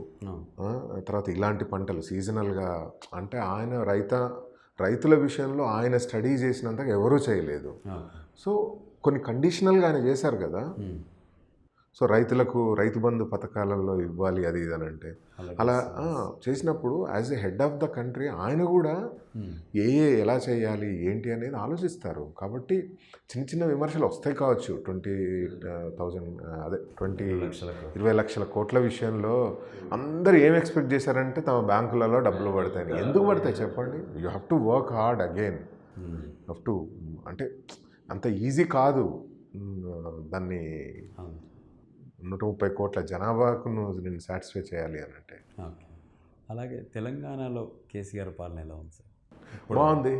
తర్వాత ఇలాంటి పంటలు సీజనల్గా, అంటే ఆయన రైతుల విషయంలో ఆయన స్టడీ చేసినంతగా ఎవరూ చేయలేదు. సో కొన్ని కండిషనల్గా ఆయన చేశారు కదా. సో రైతు బంధు పథకాలలో ఇవ్వాలి అది ఇది అని అంటే అలా చేసినప్పుడు as a head of the country ఆయన కూడా ఎలా చేయాలి ఏంటి అనేది ఆలోచిస్తారు. కాబట్టి చిన్న విమర్శలు వస్తాయి కావచ్చు. 20 లక్షల కోట్ల విషయంలో అందరూ ఏం ఎక్స్పెక్ట్ చేశారంటే తమ బ్యాంకులలో డబ్బులు పడతాయని. ఎందుకు పడతాయి చెప్పండి? You have to work hard again. Have to, అంటే అంత ఈజీ కాదు దాన్ని 130 కోట్ల జనాభాకు నేను సాటిస్ఫై చేయాలి అని అంటే. అలాగే తెలంగాణలో కేసీఆర్ పాలన ఎలా ఉంది సార్? బాగుంది.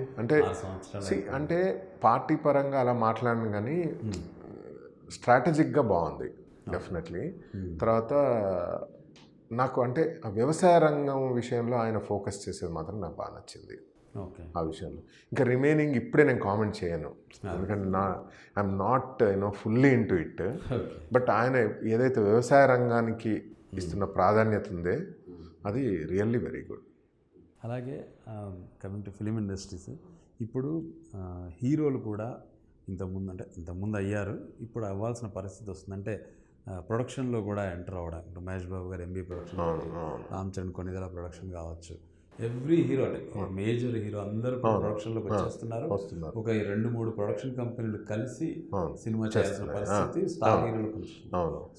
అంటే పార్టీ పరంగా అలా మాట్లాడను కానీ స్ట్రాటజిక్గా బాగుంది డెఫినెట్లీ. తర్వాత నాకు అంటే వ్యవసాయ రంగం విషయంలో ఆయన ఫోకస్ చేసేది మాత్రం నాకు బాగా నచ్చింది ఆ విషయంలో. ఇంకా రిమైనింగ్ ఇప్పుడే నేను కామెంట్ చేయను, ఎందుకంటే I'm not fully into it. But ఆయన ఏదైతే వ్యవసాయ రంగానికి ఇస్తున్న ప్రాధాన్యత ఉందే అది రియల్లీ వెరీ గుడ్. అలాగే కమింగ్ టు ఫిలిం ఇండస్ట్రీస్, ఇప్పుడు హీరోలు కూడా ఇంతకుముందు అయ్యారు, ఇప్పుడు అవ్వాల్సిన పరిస్థితి వస్తుంది. అంటే ప్రొడక్షన్లో కూడా ఎంటర్ అవ్వడం. ఇప్పుడు మహేష్ బాబు గారు MB production, Ram Charan కొన్నిదల production కావచ్చు. ఎవ్రీ హీరో అంటే మేజర్ హీరో అందరూ ప్రొడక్షన్లోకి వచ్చేస్తున్నారు. ఒక 2-3 ప్రొడక్షన్ కంపెనీలు కలిసి సినిమా చేయాల్సిన పరిస్థితి స్టార్ హీరోలకు.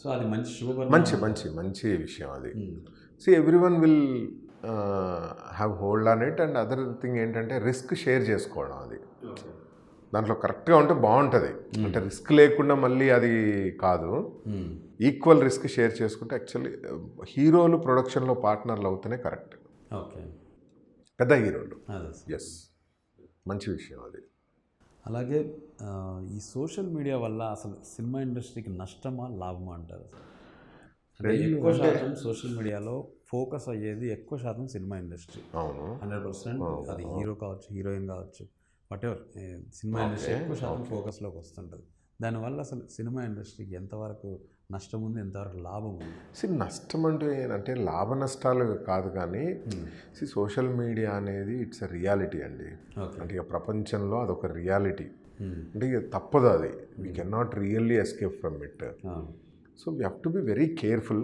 సో అది మంచి మంచి విషయం అది. Everyone will have hold on it. And other thing ఏంటంటే రిస్క్ షేర్ చేసుకోవడం. అది దాంట్లో కరెక్ట్గా ఉంటే బాగుంటుంది. అంటే రిస్క్ లేకుండా మళ్ళీ అది కాదు, ఈక్వల్ రిస్క్ షేర్ చేసుకుంటే యాక్చువల్లీ హీరోలు ప్రొడక్షన్లో పార్ట్నర్లు అవుతూనే కరెక్ట్. పెద్ద హీరోలు. ఎస్, మంచి విషయం అది. అలాగే ఈ సోషల్ మీడియా వల్ల అసలు సినిమా ఇండస్ట్రీకి నష్టమా లాభమా అంటారు? ఎక్కువ శాతం సోషల్ మీడియాలో ఫోకస్ అయ్యేది ఎక్కువ శాతం సినిమా ఇండస్ట్రీ. 100%. అది హీరో కావచ్చు, హీరోయిన్ కావచ్చు, వాట్ ఎవర్ సినిమా ఇండస్ట్రీ ఎక్కువ శాతం ఫోకస్లోకి వస్తుంటుంది. దానివల్ల అసలు సినిమా ఇండస్ట్రీకి ఎంతవరకు నష్టం ఉంది, ఎంతవరకు లాభం ఉంది? నష్టం అంటే ఏంటంటే లాభ నష్టాలు కాదు కానీ సోషల్ మీడియా అనేది ఇట్స్ ఎ రియాలిటీ అండి. అంటే ఇక ప్రపంచంలో అదొక రియాలిటీ. అంటే ఇక తప్పదు, అది we can not really escape from it. So we have to be very careful.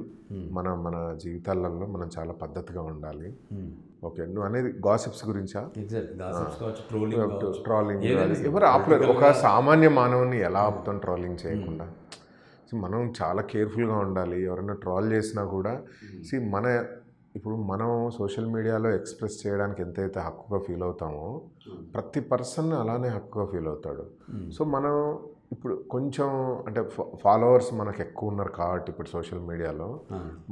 మన జీవితాలలో మనం చాలా పద్ధతిగా ఉండాలి. ఓకే, నువ్వు అనేది గాసిప్స్ గురించా? ట్రోలింగ్ ఎవరు ఆపలేరు. ఒక సామాన్య మానవుని ఎలా ఆపుతాం ట్రోలింగ్ చేయకుండా? మనం చాలా కేర్ఫుల్గా ఉండాలి. ఎవరైనా ట్రోల్ చేసినా కూడా ఇప్పుడు మనం సోషల్ మీడియాలో ఎక్స్ప్రెస్ చేయడానికి ఎంతైతే హక్కుగా ఫీల్ అవుతామో ప్రతి పర్సన్ అలానే హక్కుగా ఫీల్ అవుతాడు. సో మనం ఇప్పుడు కొంచెం అంటే ఫాలోవర్స్ మనకు ఎక్కువ ఉన్నారు కాబట్టి ఇప్పుడు సోషల్ మీడియాలో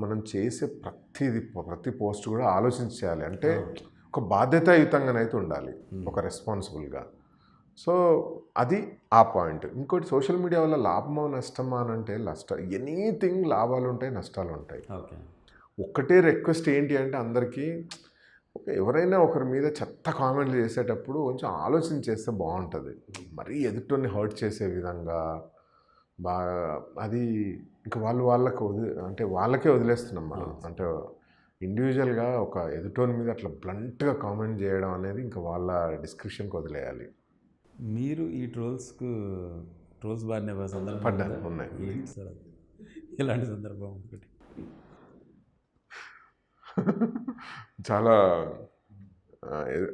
మనం చేసే ప్రతి పోస్ట్ కూడా ఆలోచించి చేయాలి. అంటే ఒక బాధ్యతాయుతంగానైతే ఉండాలి, ఒక రెస్పాన్సిబుల్గా. సో అది ఆ పాయింట్. ఇంకోటి సోషల్ మీడియా వల్ల లాభమో నష్టమా అని అంటే ఎనీథింగ్ లాభాలు ఉంటాయి, నష్టాలు ఉంటాయి. ఒక్కటే రిక్వెస్ట్ ఏంటి అంటే అందరికీ ఎవరైనా ఒకరి మీద చెత్త కామెంట్లు చేసేటప్పుడు కొంచెం ఆలోచన చేస్తే బాగుంటుంది. మరీ ఎదుటిని హర్ట్ చేసే విధంగా అది ఇంకా వాళ్ళకే వదిలేస్తున్నాం మనం. అంటే ఇండివిజువల్గా ఒక ఎదుటోని మీద అట్లా బ్లంట్గా కామెంట్ చేయడం అనేది ఇంకా వాళ్ళ డిస్క్రిప్షన్కి వదిలేయాలి. మీరు ఈ ట్రోల్స్ బారిన సందర్భం ఉన్నాయి. ఇలాంటి సందర్భం ఒకటి చాలా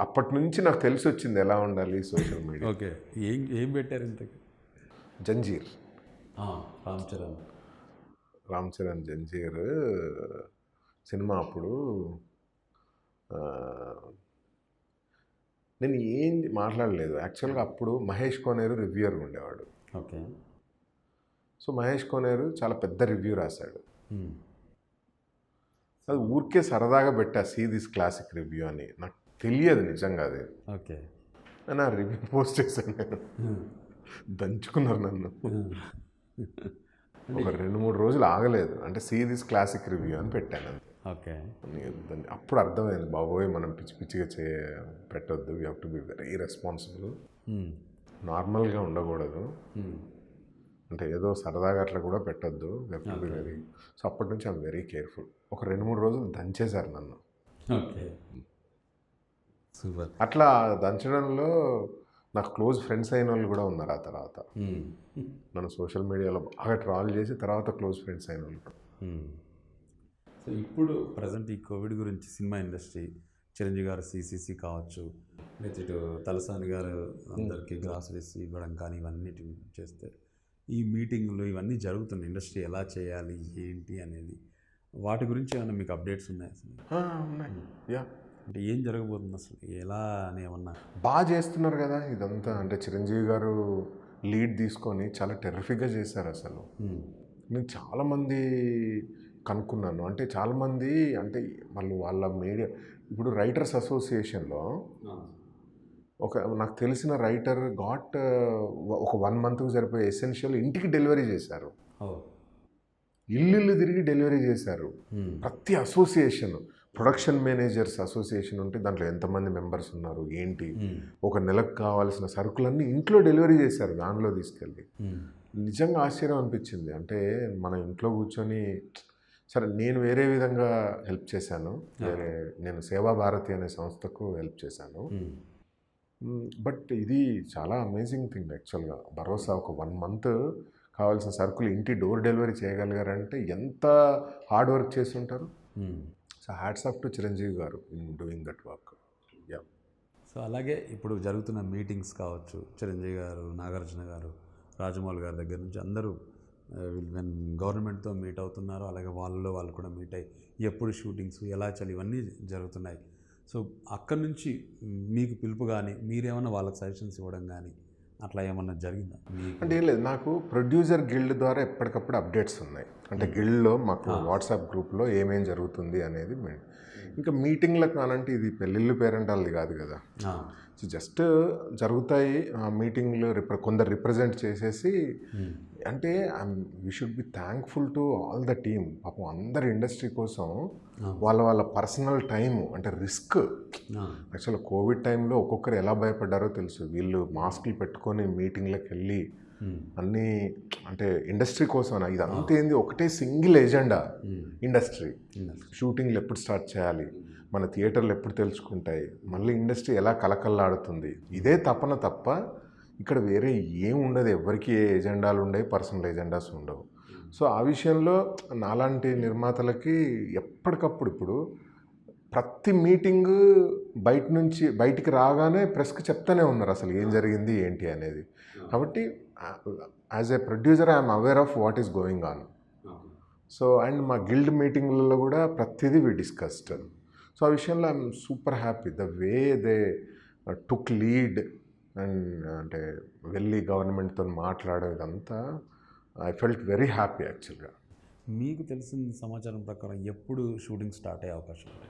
అప్పటి నుంచి నాకు తెలిసి వచ్చింది ఎలా ఉండాలి సోషల్ మీడియా. ఓకే, ఏం పెట్టారు ఇంతకు? జంజీర్, రామ్ చరణ్ జంజీర్ సినిమా అప్పుడు నేను ఏం మాట్లాడలేదు యాక్చువల్గా. అప్పుడు మహేష్ కోనేరు రివ్యూయర్ ఉండేవాడు. ఓకే. సో మహేష్ కోనేరు చాలా పెద్ద రివ్యూ రాశాడు. అది ఊరికే సరదాగా పెట్టా, సీ దిస్ క్లాసిక్ రివ్యూ అని. నాకు తెలియదు నిజంగా అది. ఓకే. నా రివ్యూ పోస్ట్ చేశాను నేను. దంచుకున్నారు నన్ను. ఒక 2-3 రోజులు ఆగలేదు. అంటే సీ దిస్ క్లాసిక్ రివ్యూ అని పెట్టాను అంతే. ఓకే. అప్పుడు అర్థమైంది, బాబోయ్ మనం పిచ్చిగా పెట్టొద్దు. You have to be very responsible. నార్మల్గా ఉండకూడదు. అంటే ఏదో సరదాగా అట్లా కూడా పెట్టొద్దు. You have to be very. So అప్పటి నుంచి ఐఎమ్ వెరీ కేర్ఫుల్. ఒక 2-3 రోజులు దంచేశారు నన్ను. Okay, super. అట్లా దంచడంలో నాకు క్లోజ్ ఫ్రెండ్స్ అయిన వాళ్ళు కూడా ఉన్నారు. ఆ తర్వాత నన్ను సోషల్ మీడియాలో బాగా ట్రాల్ చేసి తర్వాత క్లోజ్ ఫ్రెండ్స్ అయిన వాళ్ళు. సో ఇప్పుడు ప్రజెంట్ ఈ కోవిడ్ గురించి సినిమా ఇండస్ట్రీ, చిరంజీవి గారు సిసిసి కావచ్చు, లేదా ఇటు తలసాని గారు అందరికీ గ్రాసరీస్ ఇవ్వడం కానీ ఇవన్నీ చేస్తే ఈ మీటింగ్లు ఇవన్నీ జరుగుతున్నాయి. ఇండస్ట్రీ ఎలా చేయాలి ఏంటి అనేది వాటి గురించి ఏమైనా మీకు అప్డేట్స్ ఉన్నాయి అసలు? ఉన్నాయి. యా, అంటే ఏం జరగబోతుంది అసలు, ఎలా అని ఏమన్నా? బాగా చేస్తున్నారు కదా ఇదంతా. అంటే చిరంజీవి గారు లీడ్ తీసుకొని చాలా టెర్రిఫిక్గా చేశారు అసలు. నేను చాలామంది కనుక్కున్నాను. అంటే చాలామంది అంటే వాళ్ళ మీడియా ఇప్పుడు రైటర్స్ అసోసియేషన్లో నాకు తెలిసిన రైటర్ ఒక 1 monthకి సరిపోయే ఎసెన్షియల్ ఇంటికి డెలివరీ చేశారు. ఇల్లు తిరిగి డెలివరీ చేశారు. ప్రతి అసోసియేషన్, ప్రొడక్షన్ మేనేజర్స్ అసోసియేషన్ ఉంటే దాంట్లో ఎంతమంది మెంబర్స్ ఉన్నారు ఏంటి, ఒక నెలకు కావాల్సిన సరుకులన్నీ ఇంట్లో డెలివరీ చేశారు దానిలో తీసుకెళ్ళి. నిజంగా ఆశ్చర్యం అనిపించింది. అంటే మన ఇంట్లో కూర్చొని సరే నేను వేరే విధంగా హెల్ప్ చేశాను. నేను సేవా భారతి అనే సంస్థకు హెల్ప్ చేశాను. బట్ ఇది చాలా అమేజింగ్ థింగ్ యాక్చువల్గా. భరోసా ఒక 1 month కావాల్సిన సరుకులు ఇంటి డోర్ డెలివరీ చేయగలిగారంటే ఎంత హార్డ్ వర్క్ చేసి ఉంటారు. So hats off to Chiranjeevi garu in doing that work. Yeah. So అలాగే ఇప్పుడు జరుగుతున్న మీటింగ్స్ కావచ్చు, చిరంజీవి గారు, నాగార్జున గారు, రాజమౌళి గారి దగ్గర నుంచి అందరూ గవర్నమెంట్తో మీట్ అవుతున్నారు. అలాగే వాళ్ళు కూడా మీట్ అయ్యి ఎప్పుడు షూటింగ్స్ ఎలా చేయాలి ఇవన్నీ జరుగుతున్నాయి. సో అక్కడి నుంచి మీకు పిలుపు కానీ మీరేమన్నా వాళ్ళకి సజెషన్స్ ఇవ్వడం కానీ అట్లా ఏమన్నా జరిగిందా? అంటే ఏం లేదు, నాకు ప్రొడ్యూసర్ గిల్డ్ ద్వారా ఎప్పటికప్పుడు అప్డేట్స్ ఉన్నాయి. అంటే గిల్డ్లో మాకు వాట్సాప్ గ్రూప్లో ఏమేం జరుగుతుంది అనేది. ఇంకా మీటింగ్లకు కానంటే ఇది పెళ్ళిళ్ళు పేరెంటాలది కాదు కదా. సో జస్ట్ జరుగుతాయి ఆ మీటింగ్లో. కొందరు రిప్రజెంట్ చేసేసి అంటే we should be thankful to all the team. పాపం అందరి ఇండస్ట్రీ కోసం వాళ్ళ వాళ్ళ పర్సనల్ టైము అంటే రిస్క్. యాక్చువల్గా కోవిడ్ టైంలో ఒక్కొక్కరు ఎలా భయపడ్డారో తెలుసు. వీళ్ళు మాస్కులు పెట్టుకొని మీటింగ్లకు వెళ్ళి అన్నీ అంటే ఇండస్ట్రీ కోసం ఇదంతా ఏంది ఒకటే సింగిల్ ఎజెండా. ఇండస్ట్రీ షూటింగ్లు ఎప్పుడు స్టార్ట్ చేయాలి, మన థియేటర్లు ఎప్పుడు తెలుసుకుంటాయి, మళ్ళీ ఇండస్ట్రీ ఎలా కలకల్లాడుతుంది, ఇదే తపన తప్ప ఇక్కడ వేరే ఏం ఉండదు. ఎవరికి ఏ ఎజెండాలు ఉండవు, పర్సనల్ ఎజెండాస్ ఉండవు. సో ఆ విషయంలో నాలాంటి నిర్మాతలకి ఎప్పటికప్పుడు ఇప్పుడు ప్రతి మీటింగ్ బయటికి రాగానే ప్రెస్కి చెప్తానే ఉన్నారు అసలు ఏం జరిగింది ఏంటి అనేది. కాబట్టి as a producer I'm aware of what is going on. So and మా గిల్డ్ మీటింగ్లలో కూడా ప్రతిదీ వి డిస్కస్డ్. సో ఆ విషయంలో I'm super happy the way they took lead and అంటే వెళ్ళి గవర్నమెంట్తో మాట్లాడేదంతా ఐ ఫెల్ట్ వెరీ హ్యాపీ యాక్చువల్గా. మీకు తెలిసిన సమాచారం ప్రకారం ఎప్పుడు షూటింగ్ స్టార్ట్ అయ్యే అవకాశం ఉంది?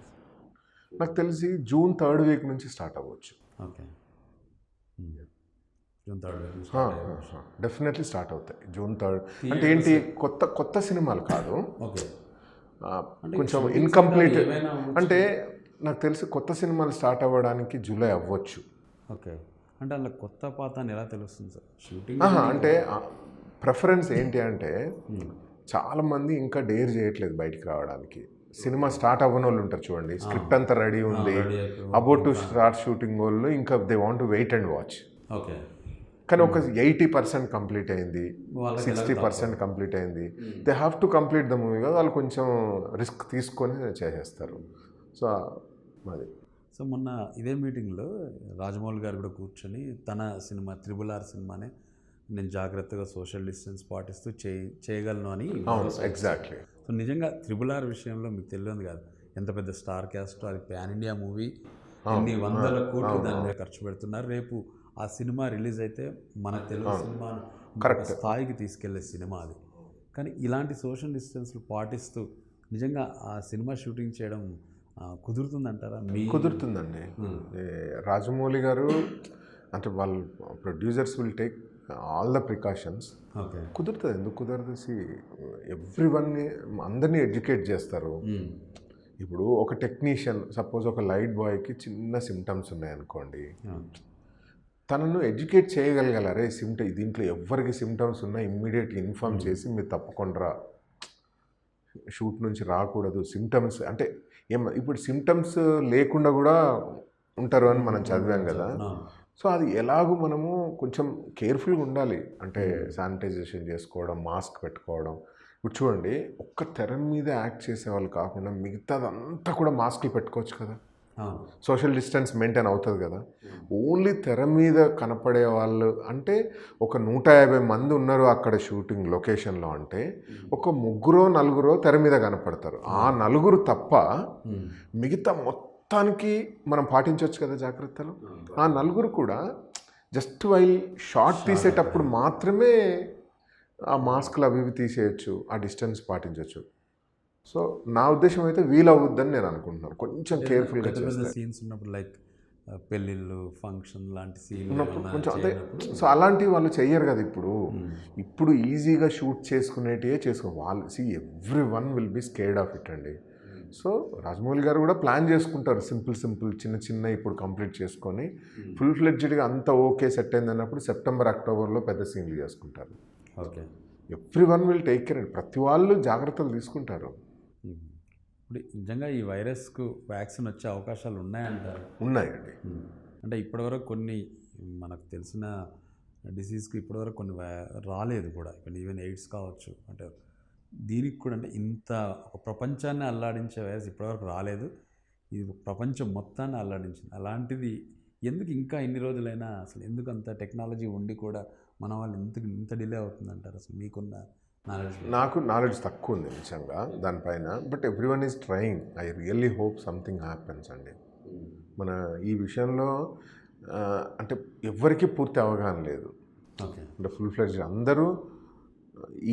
నాకు తెలిసి June 3rd వీక్ నుంచి స్టార్ట్ అవ్వచ్చు. Okay, June 3rd week definitely start అవుతాయి. June 3rd అంటే ఏంటి, కొత్త సినిమాలు కాదు. ఓకే, కొంచెం ఇన్కంప్లీట్ అంటే నాకు తెలిసి కొత్త సినిమాలు స్టార్ట్ అవ్వడానికి జూలై అవ్వచ్చు. ఓకే, అంటే అలా కొత్త పాత అని ఎలా తెలుస్తుంది సార్ షూటింగ్? అంటే ప్రిఫరెన్స్ ఏంటి అంటే చాలామంది ఇంకా డేర్ చేయట్లేదు బయటికి రావడానికి. సినిమా స్టార్ట్ అవ్వని వాళ్ళు ఉంటారు చూడండి, స్క్రిప్ట్ అంతా రెడీ ఉంది, అబౌట్ టు స్టార్ట్ షూటింగ్ వాళ్ళు ఇంకా they want to wait and watch. Okay, కానీ ఒక 80% కంప్లీట్ అయింది, 60% కంప్లీట్ అయింది, they have to complete the movie కదా, వాళ్ళు కొంచెం రిస్క్ తీసుకొని చేసేస్తారు. సో అది. సో మొన్న ఇదే మీటింగ్లో రాజమౌళి గారు కూడా కూర్చొని తన సినిమా RRR సినిమానే నేను జాగ్రత్తగా సోషల్ డిస్టెన్స్ పాటిస్తూ చేయగలను అని. ఎగ్జాక్ట్లీ. సో నిజంగా RRR విషయంలో మీకు తెలియదు కాదు ఎంత పెద్ద స్టార్ క్యాస్ట్, అది పాన్ ఇండియా మూవీ, ఎన్ని వందల కోట్లు దాని మీద ఖర్చు పెడుతున్నారు. రేపు ఆ సినిమా రిలీజ్ అయితే మన తెలుగు సినిమా కరెక్ట్ స్థాయికి తీసుకెళ్లే సినిమా అది. కానీ ఇలాంటి సోషల్ డిస్టెన్స్లు పాటిస్తూ నిజంగా ఆ సినిమా షూటింగ్ చేయడం కుదురుతుందంటారా? కుదురుతుందండి. రాజమౌళి గారు అంటే వాళ్ళు producers will take all the precautions. Okay, కుదురుతుంది. ఎందుకు కుదరదు? ఎవ్రీవన్ని అందరినీ ఎడ్యుకేట్ చేస్తారు. ఇప్పుడు ఒక టెక్నీషియన్ సపోజ్ ఒక లైట్ బాయ్కి చిన్న సిమ్టమ్స్ ఉన్నాయనుకోండి, తనను ఎడ్యుకేట్ చేయగలగాలరే దీంట్లో ఎవరికి సిమ్టమ్స్ ఉన్నా ఇమ్మీడియట్గా ఇన్ఫార్మ్ చేసి మీరు తప్పకుండా షూట్ నుంచి రాకూడదు. సిమ్టమ్స్ అంటే ఇప్పుడు సిమ్టమ్స్ లేకుండా కూడా ఉంటారు అని మనం చదివాం కదా. సో అది ఎలాగూ మనము కొంచెం కేర్ఫుల్గా ఉండాలి. అంటే శానిటైజేషన్ చేసుకోవడం, మాస్క్ పెట్టుకోవడం. ఇప్పుడు చూడండి, ఒక్క తెర మీద యాక్ట్ చేసే వాళ్ళు కాకుండా మిగతాదంతా కూడా మాస్కులు పెట్టుకోవచ్చు కదా, సోషల్ డిస్టెన్స్ మెయింటైన్ అవుతుంది కదా. ఓన్లీ తెర మీద కనపడే వాళ్ళు అంటే ఒక 150 మంది ఉన్నారు అక్కడ షూటింగ్ లొకేషన్లో అంటే ఒక 3-4 తెర మీద కనపడతారు. ఆ 4 తప్ప మిగతా మొత్తానికి మనం పాటించవచ్చు కదా జాగ్రత్తలు. ఆ 4 కూడా జస్ట్ వైల్ షార్ట్ తీసేటప్పుడు మాత్రమే ఆ మాస్కులు అవి తీసేయచ్చు, ఆ డిస్టెన్స్ పాటించవచ్చు. సో నా ఉద్దేశం అయితే వీలవుద్దని నేను అనుకుంటున్నాను. కొంచెం కేర్ఫుల్గా సీన్స్ ఉన్నప్పుడు లైక్ పెళ్ళిళ్ళు, ఫంక్షన్ లాంటి సీన్ ఉన్నప్పుడు కొంచెం అంటే సో అలాంటివి వాళ్ళు చెయ్యరు కదా. ఇప్పుడు ఈజీగా షూట్ చేసుకునేటివే వాళ్ళు everyone will be scared of it అండి. సో రాజమౌళి గారు కూడా ప్లాన్ చేసుకుంటారు, సింపుల్ చిన్న ఇప్పుడు కంప్లీట్ చేసుకొని ఫుల్ ఫ్లెడ్జ్డ్గా అంతా ఓకే సెట్ అయింది అన్నప్పుడు September, Octoberలో పెద్ద సీన్లు చేసుకుంటారు. Okay, everyone will take care. ప్రతి వాళ్ళు జాగ్రత్తలు తీసుకుంటారు. ఇప్పుడు నిజంగా ఈ వైరస్కు వ్యాక్సిన్ వచ్చే అవకాశాలు ఉన్నాయంటారు? ఉన్నాయండి. అంటే ఇప్పటివరకు కొన్ని మనకు తెలిసిన డిసీజ్కి ఇప్పటివరకు కొన్ని రాలేదు కూడా, ఈవెన్ ఎయిడ్స్ కావచ్చు. అంటే దీనికి కూడా అంటే ఇంత ఒక ప్రపంచాన్ని అల్లాడించే వైరస్ ఇప్పటివరకు రాలేదు, ఇది ప్రపంచం మొత్తాన్ని అల్లాడించింది. అలాంటిది ఎందుకు ఇంకా ఇన్ని రోజులైనా అసలు ఎందుకు అంత టెక్నాలజీ ఉండి కూడా మన వాళ్ళు ఇంత డిలే అవుతుందంటారు? అసలు మీకున్న నాకు నాలెడ్జ్ తక్కువ ఉంది నిజంగా దానిపైన. But everyone is trying. I really hope something happens అండి. మన ఈ విషయంలో అంటే ఎవ్వరికీ పూర్తి అవగాహన లేదు. అంటే ఫుల్ ఫ్లెడ్జ్ అందరూ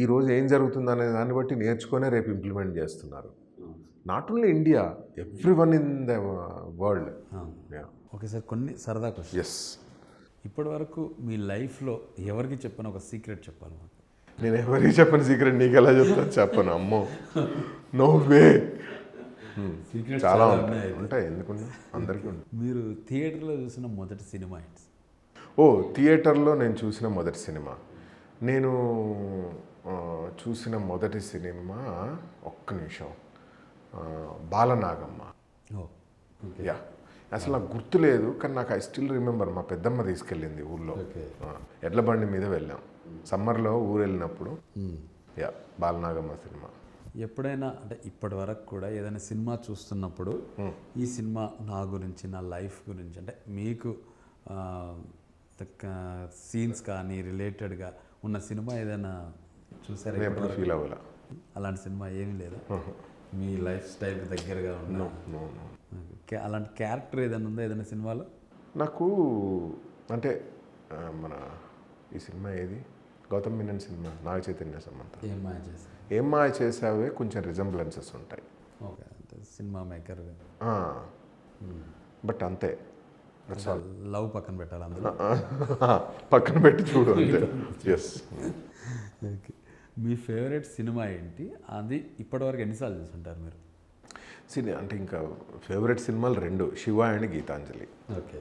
ఈరోజు ఏం జరుగుతుంది అనే దాన్ని బట్టి నేర్చుకునే రేపు ఇంప్లిమెంట్ చేస్తున్నారు. Not only India, everyone in the world. Okay sir, కొన్ని సరదా క్వశ్చన్. ఎస్. ఇప్పటి వరకు మీ లైఫ్లో ఎవరికి చెప్పిన ఒక సీక్రెట్ చెప్పాలి మాకు? నేను ఎవరికి చెప్పను సీక్రెట్, నీకు ఎలా చెప్తాను చెప్పను. అమ్మో నో వే. చాలా ఉంటాయి ఎందుకున్నా, అందరికీ ఉంటాయి. మీరు థియేటర్లో చూసిన మొదటి సినిమా ఏంటి? ఓ థియేటర్లో నేను చూసిన మొదటి సినిమా, నేను చూసిన మొదటి సినిమా ఒక్క నిమిషం, బాలనాగమ్మ. యా, అసలు నాకు గుర్తులేదు కానీ నాకు ఐ స్టిల్ రిమెంబర్. మా పెద్దమ్మ తీసుకెళ్ళింది ఊళ్ళో, ఎడ్ల బండి మీద వెళ్ళాం సమ్మర్లో ఊరు వెళ్ళినప్పుడు. Yeah, Balanagamma cinema. ఎప్పుడైనా అంటే ఇప్పటి వరకు కూడా ఏదైనా సినిమా చూస్తున్నప్పుడు ఈ సినిమా నా గురించి, నా లైఫ్ గురించి, అంటే మీకు సీన్స్ కానీ రిలేటెడ్గా ఉన్న సినిమా ఏదైనా చూసారా? ఎప్పుడు ఫీల్ అవ్వాల అలాంటి సినిమా ఏమీ లేదా? మీ లైఫ్ స్టైల్ దగ్గరగా ఉన్న అలాంటి క్యారెక్టర్ ఏదైనా ఉందా ఏదైనా సినిమాలో? నాకు అంటే మన ఈ సినిమా ఏది, గౌతమ్ మీనన్ సినిమా, నాగ చైతన్య సమంత, ఏం మాయ చేసావే కొంచెం రిజంబ్లెన్సెస్ ఉంటాయి. ఓకే, సినిమా మేకర్ బట్ అంతే. లవ్ పక్కన పెట్టాలి అందులో, పక్కన పెట్టి చూడు అంతే. ఎస్. ఓకే, మీ ఫేవరెట్ సినిమా ఏంటి? అది ఇప్పటివరకు ఎన్నిసార్లు చూసుంటారు మీరు? అంటే ఇంకా ఫేవరెట్ సినిమాలు రెండు, శివ అండ్ గీతాంజలి. ఓకే,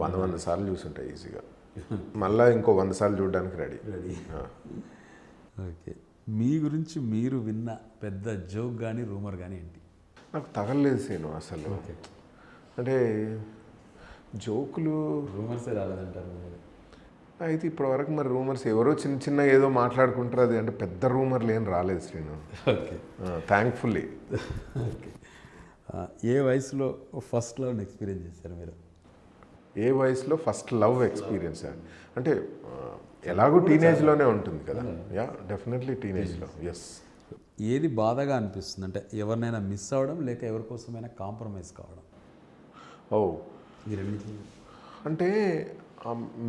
100 సార్లు చూసుంటాయి ఈజీగా. మళ్ళీ ఇంకో 100 సార్లు చూడడానికి రెడీ. ఓకే, మీ గురించి మీరు విన్న పెద్ద జోక్ కానీ రూమర్ కానీ ఏంటి? నాకు తగలేదు సీను అసలు. అంటే జోకులు రూమర్సే రాలేదంటారు అయితే ఇప్పటివరకు. మరి రూమర్స్ ఎవరో చిన్న చిన్న ఏదో మాట్లాడుకుంటారు, అది అంటే పెద్ద రూమర్లు ఏం రాలేదు శ్రీను. Okay, thankfully. ఓకే, ఏ వయసులో ఫస్ట్ లవ్ ఎక్స్పీరియన్స్ చేశారు మీరు? ఏ వయసులో ఫస్ట్ లవ్ ఎక్స్పీరియన్స్ అంటే ఎలాగో టీనేజ్లోనే ఉంటుంది కదా. యా, డెఫినెట్లీ టీనేజ్లో. ఎస్. ఏది బాధగా అనిపిస్తుంది అంటే ఎవరినైనా మిస్ అవ్వడం లేక ఎవరికోసమైనా కాంప్రమైజ్ కావడం? ఓ, ఈ రెండింటి అంటే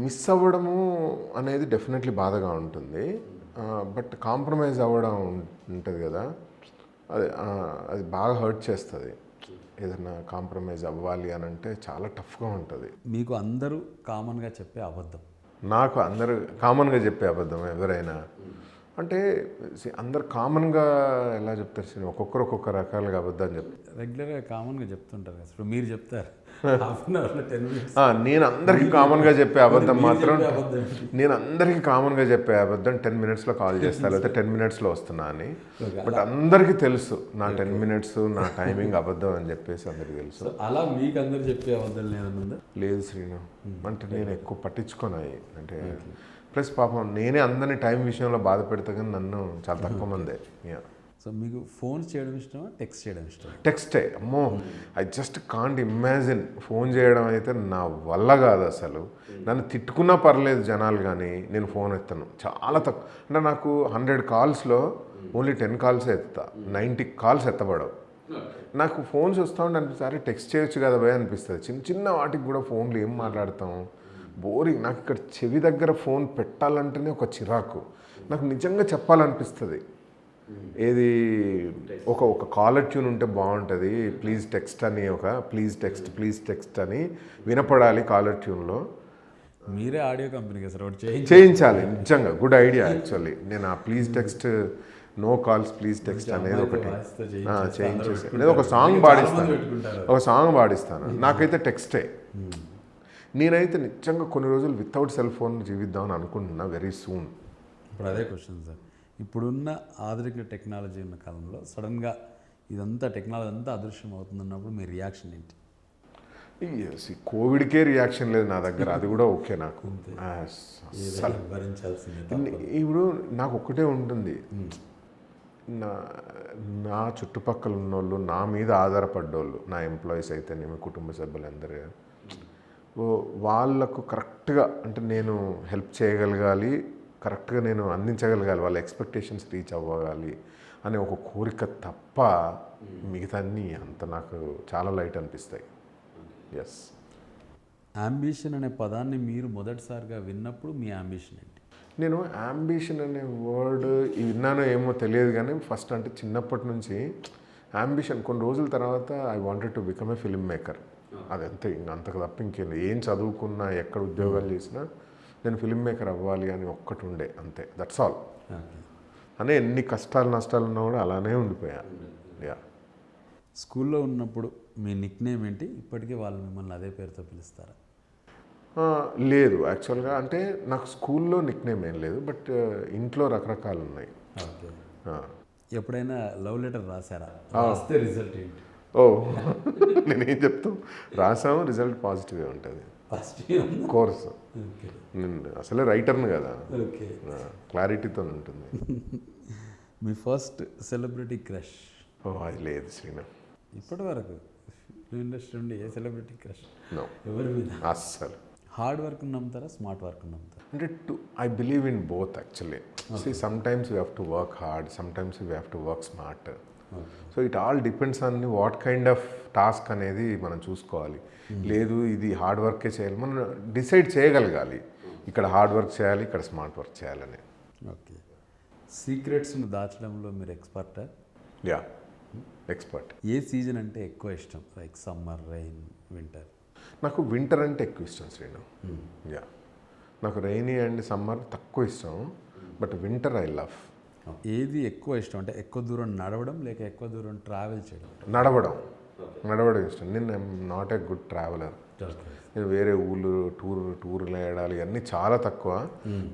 మిస్ అవ్వడము అనేది డెఫినెట్లీ బాధగా ఉంటుంది. బట్ కాంప్రమైజ్ అవ్వడం ఉంటుంది కదా, అది బాగా హర్ట్ చేస్తుంది. ఏదైనా కాంప్రమైజ్ అవ్వాలి అని అంటే చాలా టఫ్గా ఉంటుంది. మీకు అందరూ కామన్గా చెప్పే అబద్ధం? నాకు అందరూ కామన్గా చెప్పే అబద్ధం ఎవరైనా అంటే అందరు కామన్గా ఎలా చెప్తారు, ఒక్కొక్కరు ఒక్కొక్క రకాలుగా అబద్ధం చెప్తారు. రెగ్యులర్గా కామన్గా చెప్తుంటారు కదా, ఇప్పుడు మీరు చెప్తారు. నేను అందరికీ కామన్గా చెప్పే అబద్ధం మాత్రం, నేను అందరికీ కామన్గా చెప్పే అబద్ధం 10 మినిట్స్లో కాల్ చేస్తాను లేకపోతే 10 మినిట్స్లో వస్తున్నా అని. బట్ అందరికీ తెలుసు నా 10 మినిట్స్ నా టైమింగ్ అబద్ధం అని చెప్పేసి అందరికీ తెలుసు. అలా మీకు అందరు చెప్పే అబద్ధం లేదనుందా? లేదు శ్రీను, అంటే నేను ఎక్కువ పట్టించుకోనాయి. అంటే ప్లస్ పాపం నేనే అందరినీ టైం విషయంలో బాధ పెడతా కానీ నన్ను చాలా తక్కువ మందే. సో మీకు ఫోన్ చేయడం ఇష్టమా, టెక్స్ట్ చేయడం ఇష్టమా? టెక్స్టే. అమ్మో, I just can't imagine. Phone చేయడం అయితే నా వల్ల కాదు అసలు. నన్ను తిట్టుకున్నా పర్లేదు జనాలు, కానీ నేను ఫోన్ ఎత్తాను చాలా తక్కువ. అంటే నాకు 100 కాల్స్లో ఓన్లీ 10 కాల్సే ఎత్తుతా, 90 కాల్స్ ఎత్తబడవు. నాకు ఫోన్స్ వస్తూ ఉంటే అనిపిస్తుంది టెక్స్ట్ చేయొచ్చు కదా భయ అనిపిస్తుంది. చిన్న చిన్న వాటికి కూడా ఫోన్లు ఏం మాట్లాడతాం, బోరింగ్. నాకు ఇక్కడ చెవి దగ్గర ఫోన్ పెట్టాలంటేనే ఒక చిరాకు. నాకు నిజంగా చెప్పాలనిపిస్తుంది, ఏది ఒక కాలర్ ట్యూన్ ఉంటే బాగుంటుంది, ప్లీజ్ టెక్స్ట్ అని, ప్లీజ్ టెక్స్ట్ అని వినపడాలి కాలర్ ట్యూన్లో. మీరే ఆడియో కంపెనీకి సార్ చేయించాలి. నిజంగా గుడ్ ఐడియా యాక్చువల్లీ. నేను ఆ please text, no calls please text అనేది ఒకటి చేయించేసి, లేదా ఒక సాంగ్ పాడిస్తాను. నాకైతే టెక్స్టే. నేనైతే నిజంగా కొన్ని రోజులు వితౌట్ సెల్ ఫోన్ జీవిద్దామని అనుకుంటున్నా వెరీ సూన్. ఇప్పుడు అదే క్వశ్చన్ సార్, ఇప్పుడున్న ఆధునిక టెక్నాలజీ ఉన్న కాలంలో సడన్గా ఇదంతా టెక్నాలజీ అంతా అదృశ్యం అవుతుందన్నప్పుడు మీ రియాక్షన్ ఏంటి? కోవిడ్కే రియాక్షన్ లేదు నా దగ్గర, అది కూడా ఓకే నాకు. ఇప్పుడు నాకు ఒక్కటే ఉంటుంది, నా చుట్టుపక్కల ఉన్నోళ్ళు, నా మీద ఆధారపడ్డోళ్ళు, నా ఎంప్లాయీస్ అయితేనేమి, కుటుంబ సభ్యులందరూ, వాళ్ళకు కరెక్ట్గా అంటే నేను హెల్ప్ చేయగలగాలి, కరెక్ట్గా నేను అందించగలగాలి, వాళ్ళ ఎక్స్పెక్టేషన్స్ రీచ్ అవ్వగాలి అనే ఒక కోరిక తప్ప మిగతా అన్నీ అంత నాకు చాలా లైట్ అనిపిస్తాయి. ఎస్. అంబిషన్ అనే పదాన్ని మీరు మొదటిసారిగా విన్నప్పుడు మీ అంబిషన్ ఏంటి? నేను అంబిషన్ అనే వర్డ్ విన్నానో ఏమో తెలియదు కానీ ఫస్ట్ అంటే చిన్నప్పటి నుంచి అంబిషన్, కొన్ని రోజుల తర్వాత I wanted to become a film maker. అదంతే, ఇంక అంతకు తప్ప ఇంకేం. ఏం చదువుకున్నా, ఎక్కడ ఉద్యోగాలు చేసినా నేను ఫిల్మ్ మేకర్ అవ్వాలి అని ఒక్కటి ఉండే, అంతే, దట్స్ ఆల్. ఓకే. అనే ఎన్ని కష్టాలు నష్టాలు ఉన్నా కూడా అలానే ఉండిపోయా. యా. స్కూల్లో ఉన్నప్పుడు మీ నిక్ నేమ్ ఏంటి? ఇప్పటికీ వాళ్ళు మిమ్మల్ని అదే పేరుతో పిలుస్తారా? లేదు, యాక్చువల్గా అంటే నాకు స్కూల్లో నిక్ నేమ్ ఏం లేదు, బట్ ఇంట్లో రకరకాలు ఉన్నాయి. ఓకే. ఆ. ఎప్పుడైనా లవ్ లెటర్ రాశారా? రాస్తే రిజల్ట్ ఏంటి? ఓ నేనేం చెప్తాం, రాసాము, రిజల్ట్ పాజిటివే ఉంటుంది. పాజిటివ్. Course okay. నేను అసలే రైటర్ని కదా, ఓకే. క్లారిటీతో ఉంటుంది. మీ ఫస్ట్ సెలబ్రిటీ క్రష్? అది లేదు శ్రీను. ఇప్పటి వరకు ఫిల్మ్ ఇండస్ట్రీ నుండి ఏ సెలబ్రిటీ క్రష్? నో, ఎవరి మీద? అస్సలు. హార్డ్ వర్క్ నమ్ముతారా, స్మార్ట్ వర్క్ నమ్ముతారా? అంటే I believe in both actually. See sometimes we have to work hard, sometimes we have to work smart. So it all depends on what kind of task అనేది మనం చూసుకోవాలి. లేదు ఇది hard వర్కే చేయాలి, మనం డిసైడ్ చేయగలగాలి, ఇక్కడ హార్డ్ వర్క్ చేయాలి, ఇక్కడ స్మార్ట్ వర్క్ చేయాలని. ఓకే. సీక్రెట్స్ను దాచడంలో మీరు ఎక్స్పర్టా? Yeah, expert. ఏ సీజన్ అంటే ఎక్కువ ఇష్టం? Like summer, rain, winter? నాకు వింటర్ అంటే ఎక్కువ ఇష్టం శ్రీను. యా, నాకు రైనీ అండ్ సమ్మర్ తక్కువ ఇష్టం, బట్ వింటర్ ఐ లవ్. ఏది ఎక్కువ ఇష్టం? అంటే ఎక్కువ దూరం నడవడం లేక ఎక్కువ దూరం ట్రావెల్ చేయడం? నడవడం ఇష్టం. నేను I'm not a good traveller. నేను వేరే ఊళ్ళు టూర్లు వేయడాలి అన్నీ చాలా తక్కువ,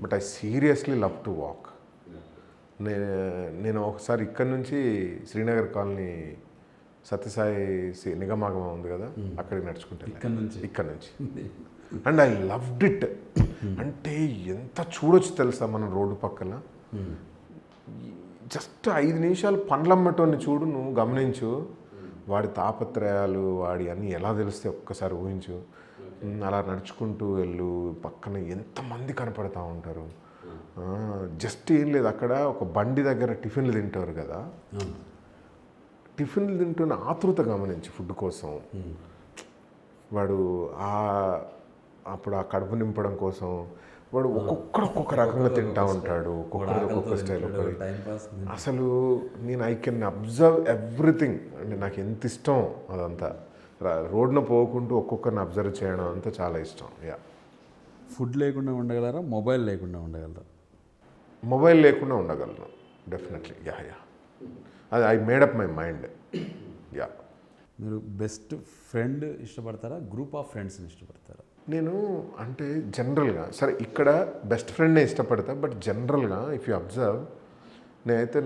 but I seriously love to walk. నేను ఒకసారి ఇక్కడ నుంచి శ్రీనగర్ కాలనీ సత్యసాయి నిగమాగమ ఉంది కదా, అక్కడికి నడుచుకుంటాను ఇక్కడ నుంచి. And I loved it. అంటే ఎంత చూడొచ్చు తెలుసా మనం రోడ్డు పక్కన. జస్ట్ 5 నిమిషాలు పండ్లమ్మటోని చూడు, నువ్వు గమనించు, వాడి తాపత్రయాలు, వాడి అన్నీ ఎలా తెలిస్తే ఒక్కసారి ఊహించు. అలా నడుచుకుంటూ వెళ్ళు, పక్కన ఎంతమంది కనపడతా ఉంటారు. జస్ట్ ఏం లేదు, అక్కడ ఒక బండి దగ్గర టిఫిన్లు తింటారు కదా, టిఫిన్లు తింటున్న ఆతృత గమనించి ఫుడ్ కోసం. వాడు అప్పుడు ఆ కడుపు నింపడం కోసం వాడు ఒక్కొక్క రకంగా తింటా ఉంటాడు, ఒక్కొక్క స్టైల్. అసలు నేను ఐ కెన్ అబ్జర్వ్ ఎవ్రీథింగ్. అంటే నాకు ఎంత ఇష్టం అదంతా, రోడ్న పోకుంటూ ఒక్కొక్కరిని అబ్జర్వ్ చేయడం అంతా చాలా ఇష్టం. యా. ఫుడ్ లేకుండా ఉండగలరా, మొబైల్ లేకుండా ఉండగలరా? మొబైల్ లేకుండా ఉండగలను డెఫినెట్లీ. యా. అది I made up my mind. Yeah. మీరు బెస్ట్ ఫ్రెండ్ ఇష్టపడతారా, గ్రూప్ ఆఫ్ ఫ్రెండ్స్ని ఇష్టపడతారా? నేను అంటే జనరల్గా, సరే ఇక్కడ బెస్ట్ ఫ్రెండ్నే ఇష్టపడతా, బట్ జనరల్గా ఇఫ్ యూ అబ్జర్వ్, నేనైతే